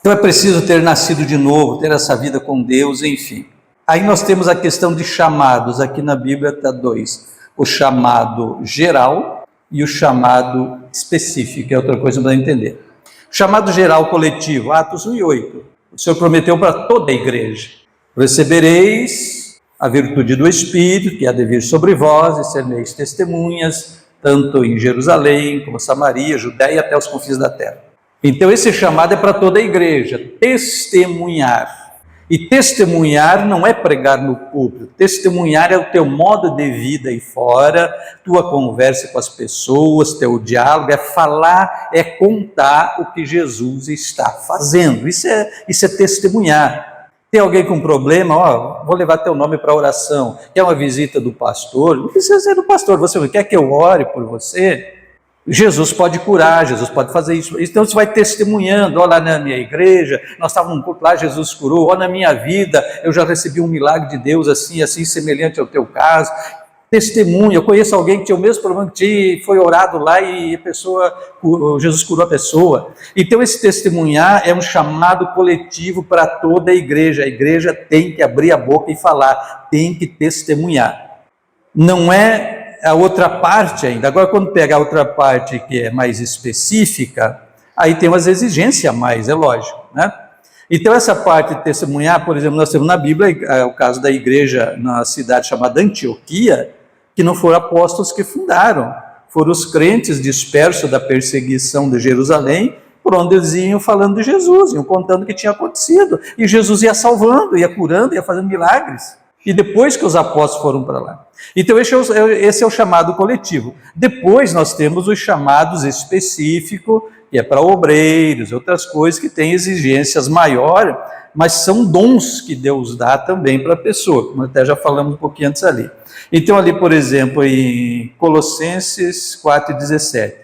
Então é preciso ter nascido de novo, ter essa vida com Deus, enfim. Aí nós temos a questão de chamados, aqui na Bíblia está dois, o chamado geral e o chamado específico, é outra coisa para entender. O chamado geral coletivo, Atos 1:8, o Senhor prometeu para toda a igreja, recebereis a virtude do Espírito, que há de vir sobre vós, e sereis testemunhas, tanto em Jerusalém, como Samaria, Judéia, até os confins da terra. Então esse chamado é para toda a igreja, testemunhar. E testemunhar não é pregar no público, testemunhar é o teu modo de vida aí fora, tua conversa com as pessoas, teu diálogo, é falar, é contar o que Jesus está fazendo. Isso é testemunhar. Tem alguém com problema, ó, vou levar teu nome para oração. Quer uma visita do pastor? Não precisa ser do pastor, você quer que eu ore por você? Jesus pode curar, Jesus pode fazer isso. Então você vai testemunhando, ó, lá na minha igreja, nós estávamos num culto lá, Jesus curou, ó, na minha vida, eu já recebi um milagre de Deus assim, assim, semelhante ao teu caso. Testemunha, eu conheço alguém que tinha o mesmo problema que tinha, foi orado lá e Jesus curou a pessoa. Então esse testemunhar é um chamado coletivo para toda a igreja tem que abrir a boca e falar, tem que testemunhar. Não é a outra parte ainda. Agora, quando pega a outra parte que é mais específica, aí tem umas exigências a mais, é lógico, né? Então, essa parte de testemunhar, por exemplo, nós temos na Bíblia o caso da igreja na cidade chamada Antioquia, que não foram apóstolos que fundaram, foram os crentes dispersos da perseguição de Jerusalém, por onde eles iam falando de Jesus, iam contando o que tinha acontecido, e Jesus ia salvando, ia curando, ia fazendo milagres. E depois que os apóstolos foram para lá. Então esse é o chamado coletivo. Depois nós temos os chamados específicos, que é para obreiros, outras coisas que têm exigências maiores, mas são dons que Deus dá também para a pessoa, como até já falamos um pouquinho antes ali. Então ali, por exemplo, em Colossenses 4,17,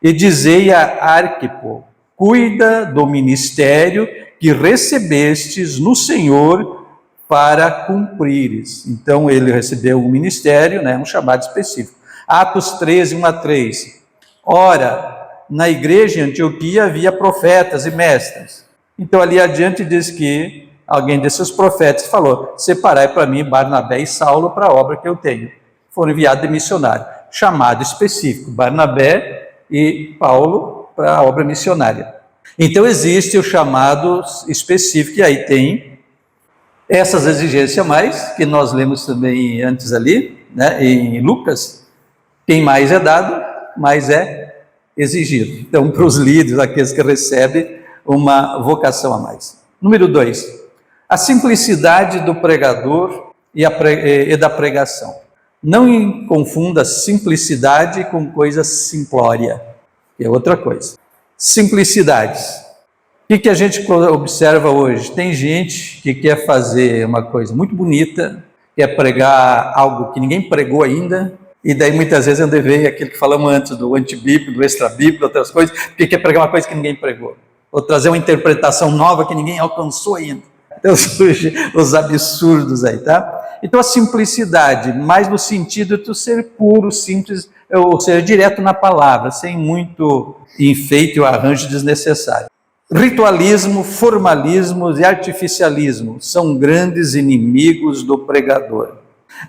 e dizei a Arquipo, cuida do ministério que recebestes no Senhor, para cumprires. Então ele recebeu um ministério, né, um chamado específico. Atos 13, 1-3. Ora, na igreja em Antioquia havia profetas e mestres. Então ali adiante diz que alguém desses profetas falou, separai para mim Barnabé e Saulo para a obra que eu tenho. Foram enviados de missionário. Chamado específico, Barnabé e Paulo para a obra missionária. Então existe o chamado específico, e aí tem essas exigências mais, que nós lemos também antes ali, né, em Lucas, quem mais é dado, mais é exigido. Então, para os líderes, aqueles que recebem uma vocação a mais. Número 2, a simplicidade do pregador e da pregação. Não confunda simplicidade com coisa simplória, que é outra coisa. Simplicidades. O que a gente observa hoje? Tem gente que quer fazer uma coisa muito bonita, quer pregar algo que ninguém pregou ainda, e daí muitas vezes eu vejo aquilo que falamos antes do antibíblico, do extrabíblico, outras coisas, porque quer pregar uma coisa que ninguém pregou, ou trazer uma interpretação nova que ninguém alcançou ainda. Então surgem os absurdos aí, tá? Então a simplicidade, mais no sentido de tu ser puro, simples, ou seja, direto na palavra, sem muito enfeite ou arranjo desnecessário. Ritualismo, formalismo e artificialismo são grandes inimigos do pregador.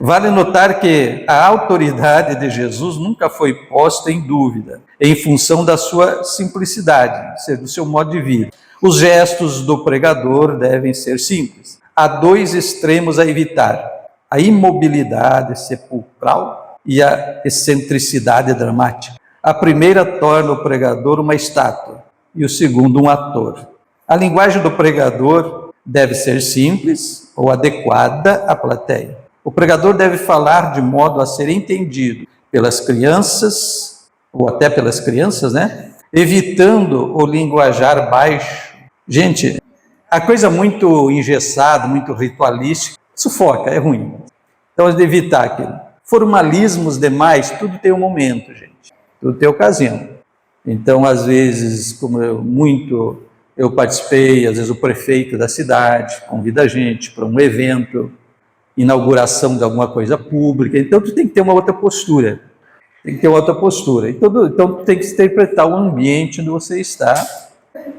Vale notar que a autoridade de Jesus nunca foi posta em dúvida, em função da sua simplicidade, do seu modo de vida. Os gestos do pregador devem ser simples. Há dois extremos a evitar: a imobilidade sepulcral e a excentricidade dramática. A primeira torna o pregador uma estátua e o segundo um ator. A linguagem do pregador deve ser simples ou adequada à plateia. O pregador deve falar de modo a ser entendido pelas crianças, ou até pelas crianças, né? Evitando o linguajar baixo. Gente, a coisa muito engessada, muito ritualística, sufoca, é ruim. Então, de evitar aquilo. Formalismos demais, tudo tem um momento, gente. Tudo tem ocasião. Então, às vezes, como eu participei, às vezes o prefeito da cidade convida a gente para um evento, inauguração de alguma coisa pública, então tu tem que ter uma outra postura. Tem que ter outra postura. Então tu tem que interpretar o ambiente onde você está,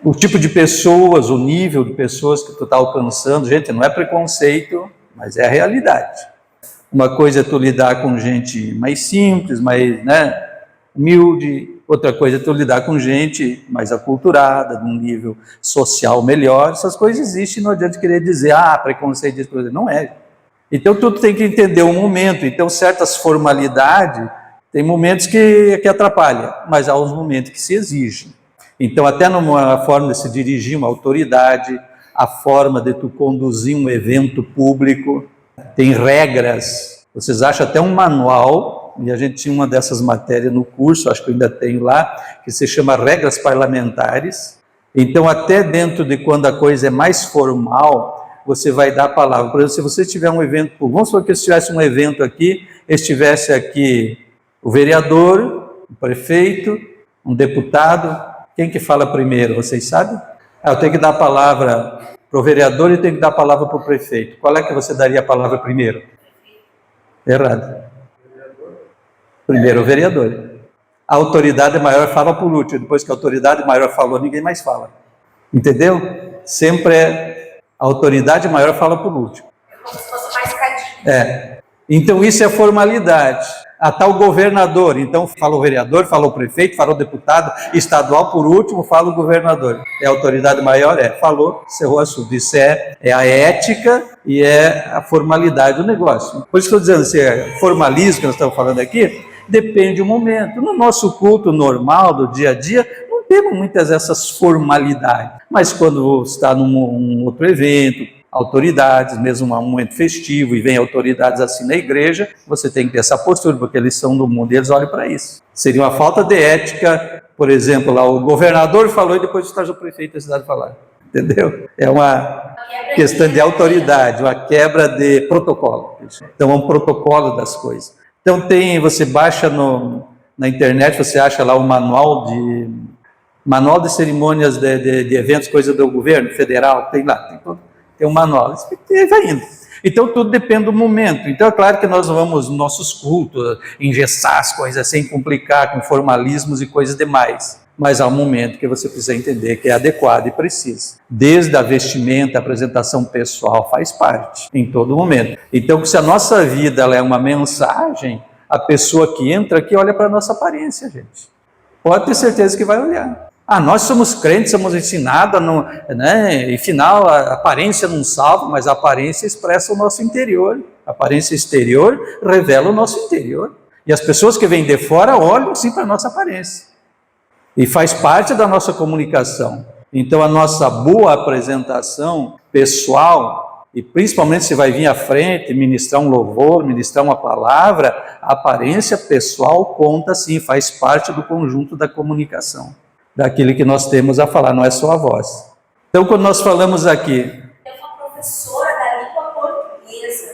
o tipo de pessoas, o nível de pessoas que tu está alcançando. Gente, não é preconceito, mas é a realidade. Uma coisa é tu lidar com gente mais simples, mais, né, humilde. Outra coisa é tu lidar com gente mais aculturada, de um nível social melhor. Essas coisas existem, não adianta querer dizer, preconceito, não é. Então, tudo tem que entender o momento. Então, certas formalidades, tem momentos que atrapalham, mas há uns momentos que se exigem. Então, até numa forma de se dirigir uma autoridade, a forma de tu conduzir um evento público, tem regras. Vocês acham até um manual, e a gente tinha uma dessas matérias no curso, acho que eu ainda tenho lá, que se chama Regras Parlamentares. Então, até dentro de quando a coisa é mais formal, você vai dar a palavra. Por exemplo, se você tiver um evento, vamos supor que se tivesse um evento aqui, estivesse aqui o vereador, o prefeito, um deputado, quem que fala primeiro, vocês sabem? Eu tenho que dar a palavra para o vereador e tenho que dar a palavra para o prefeito. Qual é que você daria a palavra primeiro? Errado. Primeiro o vereador. A autoridade maior fala por último, depois que a autoridade maior falou, ninguém mais fala. Entendeu? Sempre a autoridade maior fala por último. É como se fosse mais cadinho. Então isso é formalidade. A tal governador, então fala o vereador, fala o prefeito, fala o deputado estadual, por último fala o governador. É a autoridade maior? Falou, encerrou o assunto. Isso é a ética e é a formalidade do negócio. Por isso que eu estou dizendo, esse formalismo que nós estamos falando aqui, depende do momento. No nosso culto normal, do dia a dia, não temos muitas dessas formalidades. Mas quando está num outro evento, autoridades, mesmo um momento festivo, e vem autoridades assim na igreja, você tem que ter essa postura, porque eles são do mundo e eles olham para isso. Seria uma falta de ética, por exemplo, lá o governador falou e depois traz o prefeito da cidade falar. Entendeu? É uma questão de autoridade, uma quebra de protocolo. Então é um protocolo das coisas. Então você baixa na internet, você acha lá o manual de cerimônias de eventos, coisa do governo federal, tem lá, tem um manual, e vai indo. Então tudo depende do momento. Então é claro que nós vamos, nos nossos cultos, engessar as coisas sem complicar com formalismos e coisas demais. Mas há um momento que você precisa entender que é adequado e precisa. Desde a vestimenta, a apresentação pessoal faz parte, em todo momento. Então, se a nossa vida ela é uma mensagem, a pessoa que entra aqui olha para a nossa aparência, gente. Pode ter certeza que vai olhar. Nós somos crentes, somos ensinados, né? E final, a aparência não salva, mas a aparência expressa o nosso interior. A aparência exterior revela o nosso interior. E as pessoas que vêm de fora olham sim para a nossa aparência. E faz parte da nossa comunicação. Então a nossa boa apresentação pessoal, e principalmente se vai vir à frente, ministrar um louvor, ministrar uma palavra, a aparência pessoal conta sim, faz parte do conjunto da comunicação, daquilo que nós temos a falar, não é só a voz. Então quando nós falamos aqui... Tem uma professora da língua portuguesa,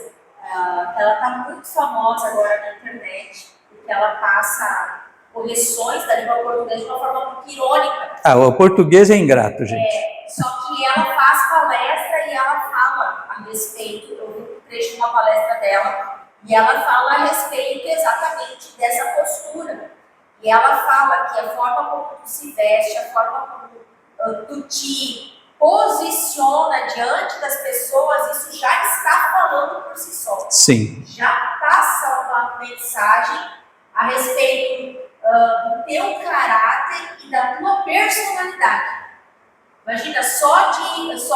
que ela está muito famosa agora na internet, porque ela passa correções da língua portuguesa de uma forma muito irônica. O português é ingrato, gente. Só que ela faz palestra e ela fala a respeito, eu vi um trecho de uma palestra dela, e ela fala a respeito exatamente dessa postura. E ela fala que a forma como tu se veste, a forma como tu te posiciona diante das pessoas, isso já está falando por si só. Sim. Já passa uma mensagem a respeito do teu caráter e da tua personalidade. Imagina, só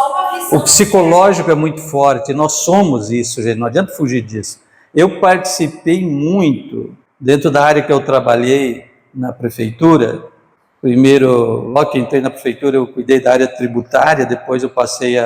uma visão. O psicológico é muito forte, nós somos isso, gente, não adianta fugir disso. Eu participei muito, dentro da área que eu trabalhei na prefeitura. Primeiro, logo que entrei na prefeitura, eu cuidei da área tributária, depois eu passei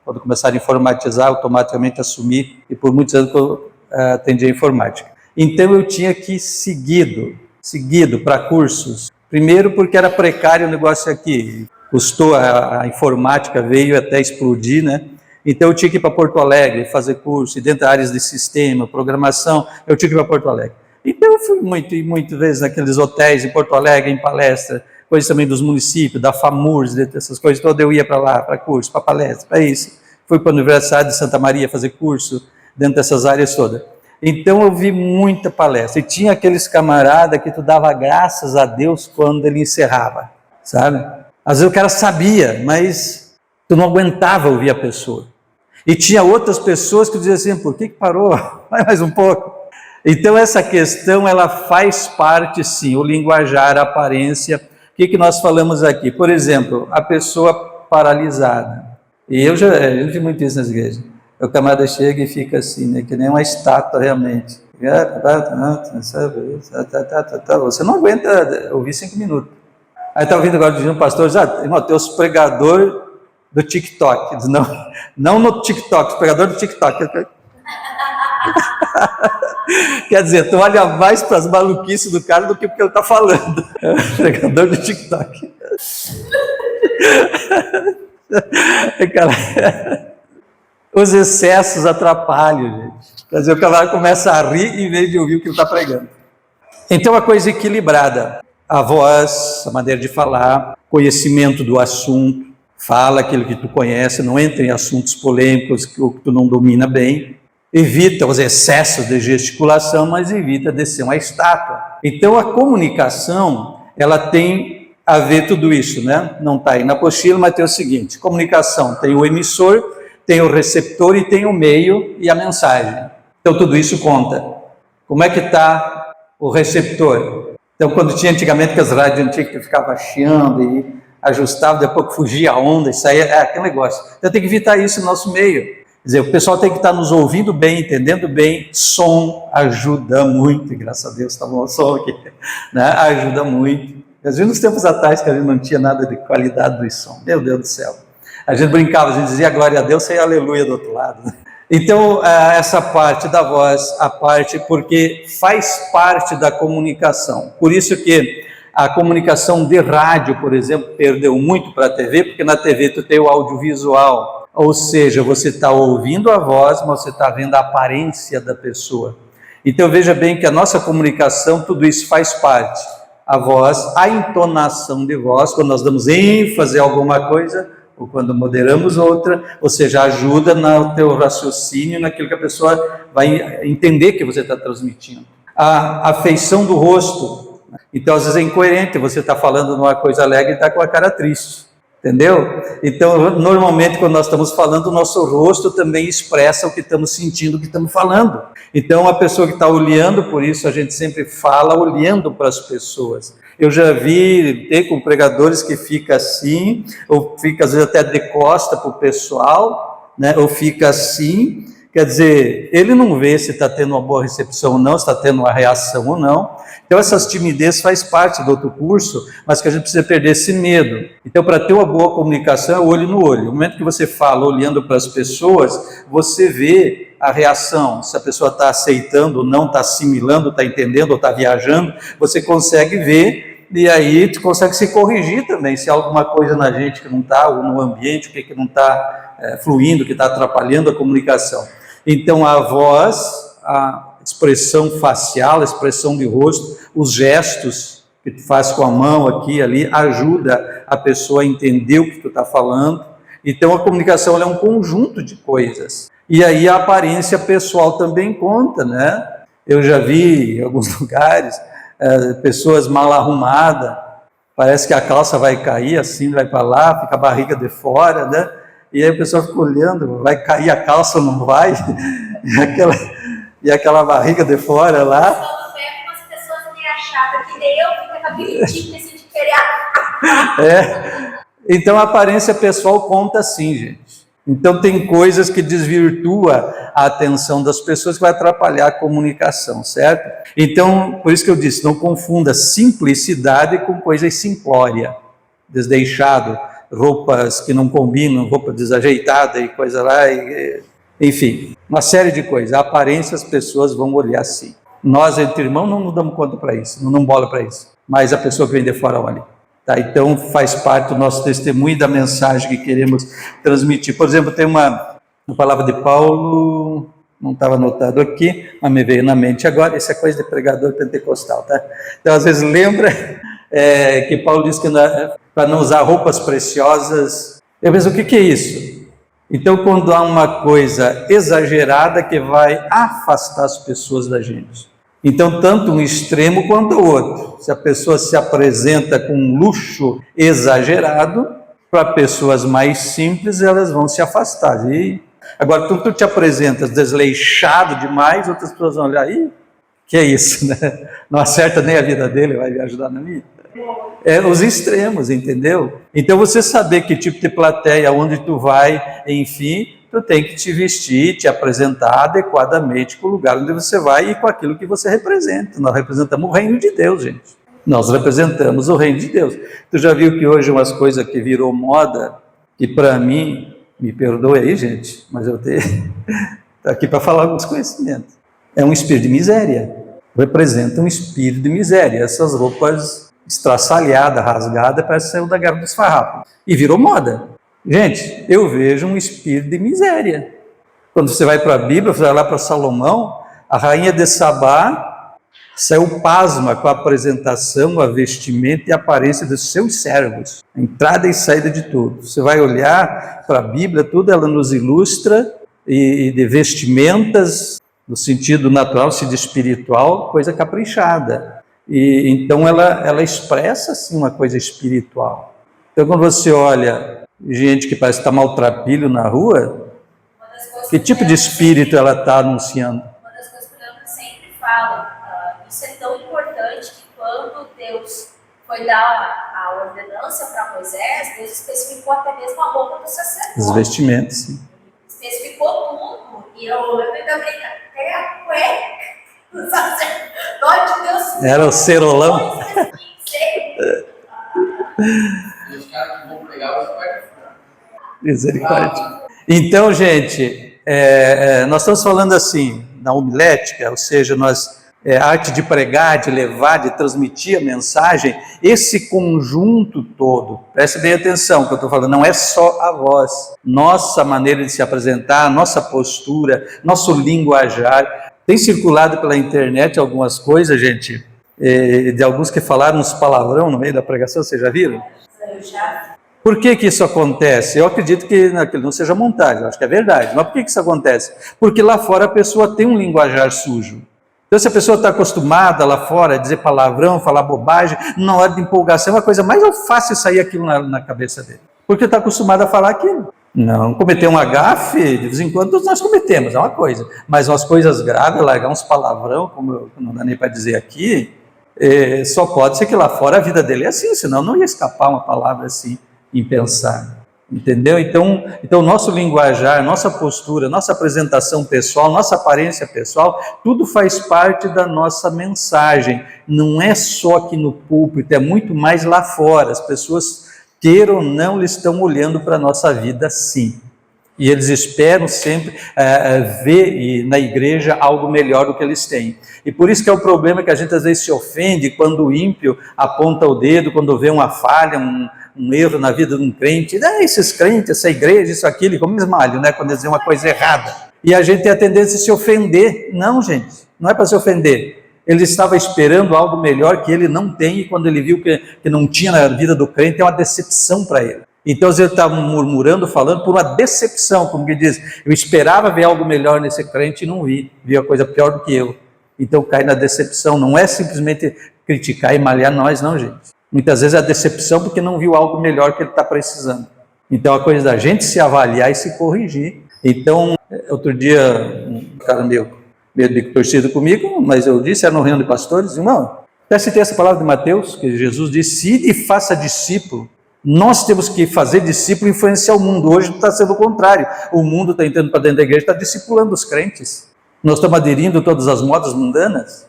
quando começaram a informatizar, automaticamente assumi, e por muitos anos eu atendi a informática. Então eu tinha que ir seguido para cursos. Primeiro porque era precário o negócio aqui, custou, a informática veio até explodir, né? Então eu tinha que ir para Porto Alegre fazer curso, e dentro da áreas de sistema, programação, eu tinha que ir para Porto Alegre. Então eu fui muitas vezes naqueles hotéis em Porto Alegre, em palestra, coisas também dos municípios, da FAMURS, essas coisas todas, eu ia para lá, para curso, para palestra, para isso. Fui para a Universidade de Santa Maria fazer curso dentro dessas áreas todas. Então eu vi muita palestra, e tinha aqueles camaradas que tu dava graças a Deus quando ele encerrava, sabe? Às vezes o cara sabia, mas tu não aguentava ouvir a pessoa. E tinha outras pessoas que diziam assim, por que parou? Vai mais um pouco. Então essa questão, ela faz parte sim, o linguajar, a aparência. O que nós falamos aqui? Por exemplo, a pessoa paralisada. E eu vi muito isso nas igrejas. O camarada chega e fica assim, né, que nem uma estátua realmente. Você não aguenta ouvir 5 minutos. Aí está ouvindo agora dizendo o pastor, irmão, tem os pregadores do TikTok. Diz, não no TikTok, os pregadores do TikTok. Quer dizer, tu olha mais para as maluquices do cara do que porque ele está falando. É o pregador do TikTok. Os excessos atrapalham, gente. Quer dizer, o camarada começa a rir em vez de ouvir o que ele está pregando. Então, a coisa equilibrada. A voz, a maneira de falar, conhecimento do assunto, fala aquilo que tu conhece, não entra em assuntos polêmicos que tu não domina bem. Evita os excessos de gesticulação, mas evita de ser uma estátua. Então, a comunicação, ela tem a ver tudo isso, né? Não está aí na apostila, mas tem o seguinte, comunicação tem o emissor, tem o receptor e tem o meio e a mensagem. Então, tudo isso conta. Como é que está o receptor? Então, quando tinha antigamente que as rádios antigas que ficava chiando e ajustava, depois fugia a onda, isso aí é aquele negócio. Então, tem que evitar isso no nosso meio. Quer dizer, o pessoal tem que estar nos ouvindo bem, entendendo bem. Som ajuda muito, e graças a Deus está bom o som aqui, né? Ajuda muito. Às vezes, nos tempos atrás, que a gente não tinha nada de qualidade do som. Meu Deus do céu. A gente brincava, a gente dizia glória a Deus e aleluia do outro lado. Então, essa parte da voz, a parte, porque faz parte da comunicação. Por isso que a comunicação de rádio, por exemplo, perdeu muito para a TV, porque na TV tu tem o audiovisual, ou seja, você está ouvindo a voz, mas você está vendo a aparência da pessoa. Então, veja bem que a nossa comunicação, tudo isso faz parte. A voz, a entonação de voz, quando nós damos ênfase a alguma coisa, ou quando moderamos outra, ou seja, ajuda no teu raciocínio, naquilo que a pessoa vai entender que você está transmitindo. A afeição do rosto, então às vezes é incoerente, você está falando numa coisa alegre e está com a cara triste, entendeu? Então, normalmente quando nós estamos falando, o nosso rosto também expressa o que estamos sentindo, o que estamos falando. Então, a pessoa que está olhando, por isso a gente sempre fala olhando para as pessoas. Eu já vi com pregadores que fica assim, ou fica às vezes até de costa para o pessoal, né? Ou fica assim, quer dizer, ele não vê se está tendo uma boa recepção ou não, se está tendo uma reação ou não. Então essas timidez faz parte do outro curso, mas que a gente precisa perder esse medo. Então, para ter uma boa comunicação, é olho no olho. No momento que você fala olhando para as pessoas, você vê a reação, se a pessoa está aceitando ou não, está assimilando, está entendendo ou está viajando, você consegue ver, e aí tu consegue se corrigir também, se há alguma coisa na gente que não está, ou no ambiente, o que não está fluindo, que está atrapalhando a comunicação. Então a voz, a expressão facial, a expressão de rosto, os gestos que tu faz com a mão aqui, ali, ajuda a pessoa a entender o que tu está falando. Então a comunicação é um conjunto de coisas. E aí a aparência pessoal também conta, né? Eu já vi em alguns lugares pessoas mal arrumadas, parece que a calça vai cair assim, vai para lá, fica a barriga de fora, né? E aí a pessoa fica olhando, vai cair a calça ou não vai? E aquela barriga de fora lá. Quando pego umas pessoas meio achadas, que nem eu, fica com aquele tipo assim de querer. Então a aparência pessoal conta sim, gente. Então tem coisas que desvirtua a atenção das pessoas que vai atrapalhar a comunicação, certo? Então, por isso que eu disse, não confunda simplicidade com coisa simplória, desleixado, roupas que não combinam, roupa desajeitada e coisa lá, enfim, uma série de coisas. A aparência as pessoas vão olhar assim. Nós, entre irmãos, não nos damos conta para isso, não damos bola para isso, mas a pessoa que vem de fora olha. Tá, então faz parte do nosso testemunho e da mensagem que queremos transmitir. Por exemplo, tem uma palavra de Paulo, não estava anotado aqui, mas me veio na mente agora, isso é coisa de pregador pentecostal, tá? Então às vezes lembra que Paulo diz que para não usar roupas preciosas. Eu penso, o que é isso? Então quando há uma coisa exagerada que vai afastar as pessoas da gente. Então, tanto um extremo quanto o outro. Se a pessoa se apresenta com um luxo exagerado, para pessoas mais simples, elas vão se afastar. Agora, tu te apresentas desleixado demais, outras pessoas vão olhar, que é isso, né? Não acerta nem a vida dele, vai me ajudar na minha. Os extremos, entendeu? Então, você saber que tipo de plateia, onde tu vai, enfim, tu tem que te vestir, te apresentar adequadamente com o lugar onde você vai e com aquilo que você representa. Nós representamos o reino de Deus, gente. Nós representamos o reino de Deus. Tu já viu que hoje umas coisas que virou moda, que para mim, me perdoe aí, gente, mas eu tenho aqui para falar alguns conhecimentos. É um espírito de miséria. Representa um espírito de miséria. Essas roupas estraçalhadas, rasgadas, parece sair da Guerra dos Farrapos. E virou moda. Gente, eu vejo um espírito de miséria. Quando você vai para a Bíblia, você vai lá para Salomão, a rainha de Sabá saiu pasma com a apresentação, a vestimenta e a aparência dos seus servos, a entrada e saída de tudo. Você vai olhar para a Bíblia, tudo ela nos ilustra, e de vestimentas, no sentido natural, sentido espiritual, coisa caprichada. E então ela expressa assim uma coisa espiritual. Então quando você olha gente que parece estar maltrapilho na rua, que tipo de espírito ela está anunciando? Uma das coisas que o Leandro sempre fala, isso é tão importante que quando Deus foi dar a ordenança para Moisés, Deus especificou até mesmo a roupa do sacerdote. Os vestimentos, sim. Especificou tudo. E eu ainda brinco, até a cueca do sacerdote Deus. Era o cerolão. E os caras que vão pregar os pais. Misericórdia. Então, gente, nós estamos falando assim, na homilética, ou seja, a arte de pregar, de levar, de transmitir a mensagem, esse conjunto todo, preste bem atenção que eu estou falando, não é só a voz, nossa maneira de se apresentar, nossa postura, nosso linguajar. Tem circulado pela internet algumas coisas, gente, de alguns que falaram uns palavrão no meio da pregação, vocês já viram? Eu já. Por que isso acontece? Eu acredito que não seja montagem, eu acho que é verdade. Mas por que isso acontece? Porque lá fora a pessoa tem um linguajar sujo. Então se a pessoa está acostumada lá fora a dizer palavrão, falar bobagem, na hora de empolgação, a coisa mais fácil sair aquilo na cabeça dele. Porque está acostumado a falar aquilo. Não, cometer um agafe, de vez em quando nós cometemos, é uma coisa. Mas umas coisas graves, largar uns palavrão, como não dá nem para dizer aqui, só pode ser que lá fora a vida dele é assim, senão não ia escapar uma palavra assim. Em pensar, entendeu? Então nosso linguajar, nossa postura, nossa apresentação pessoal, nossa aparência pessoal, tudo faz parte da nossa mensagem, não é só aqui no púlpito, é muito mais lá fora, as pessoas queiram ou não, eles estão olhando para a nossa vida sim, e eles esperam sempre ver na igreja algo melhor do que eles têm, e por isso que é o problema que a gente às vezes se ofende quando o ímpio aponta o dedo, quando vê uma falha, um erro na vida de um crente, esses crentes, essa igreja, isso, aquilo, como eles malham, né, quando eles dizem uma coisa errada. E a gente tem a tendência de se ofender. Não, gente, não é para se ofender. Ele estava esperando algo melhor que ele não tem, e quando ele viu que não tinha na vida do crente, é uma decepção para ele. Então, às vezes, ele está murmurando, falando por uma decepção, como que diz, eu esperava ver algo melhor nesse crente e não vi, vi a coisa pior do que eu. Então, cai na decepção, não é simplesmente criticar e malhar nós, não, gente. Muitas vezes é a decepção porque não viu algo melhor que ele está precisando. Então, a coisa da gente se avaliar e se corrigir. Então, outro dia, um cara meio torcido comigo, mas eu disse, era no reino de pastores, irmão, até citei essa palavra de Mateus, que Jesus disse, ide e faça discípulo. Nós temos que fazer discípulo e influenciar o mundo. Hoje está sendo o contrário. O mundo está entrando para dentro da igreja, está discipulando os crentes. Nós estamos aderindo a todas as modas mundanas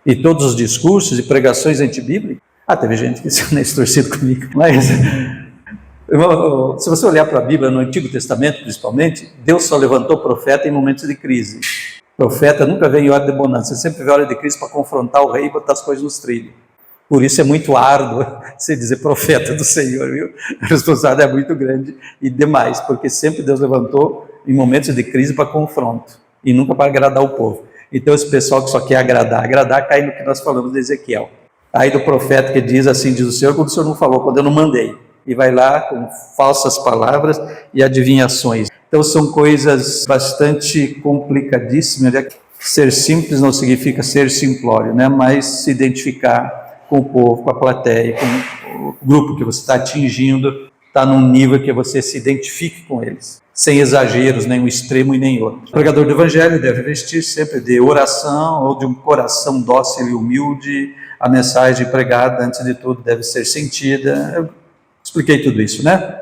e todos os discursos e pregações antibíblicas. Teve gente que se torcido comigo. Mas, irmão, se você olhar para a Bíblia, no Antigo Testamento principalmente, Deus só levantou profeta em momentos de crise. Profeta nunca vem em hora de bonança, sempre vem em hora de crise para confrontar o rei e botar as coisas nos trilhos. Por isso é muito árduo você dizer profeta do Senhor, viu? A responsabilidade é muito grande e demais, porque sempre Deus levantou em momentos de crise para confronto e nunca para agradar o povo. Então esse pessoal que só quer agradar cai no que nós falamos de Ezequiel. Aí do profeta que diz assim, diz o Senhor, quando o Senhor não falou, quando eu não mandei. E vai lá com falsas palavras e adivinhações. Então são coisas bastante complicadíssimas. Ser simples não significa ser simplório, né? Mas se identificar com o povo, com a plateia, com o grupo que você está atingindo, está num nível que você se identifique com eles, sem exageros, nem um extremo e nem outro. O pregador do evangelho deve vestir sempre de oração ou de um coração dócil e humilde. A mensagem pregada, antes de tudo, deve ser sentida. Eu expliquei tudo isso, né?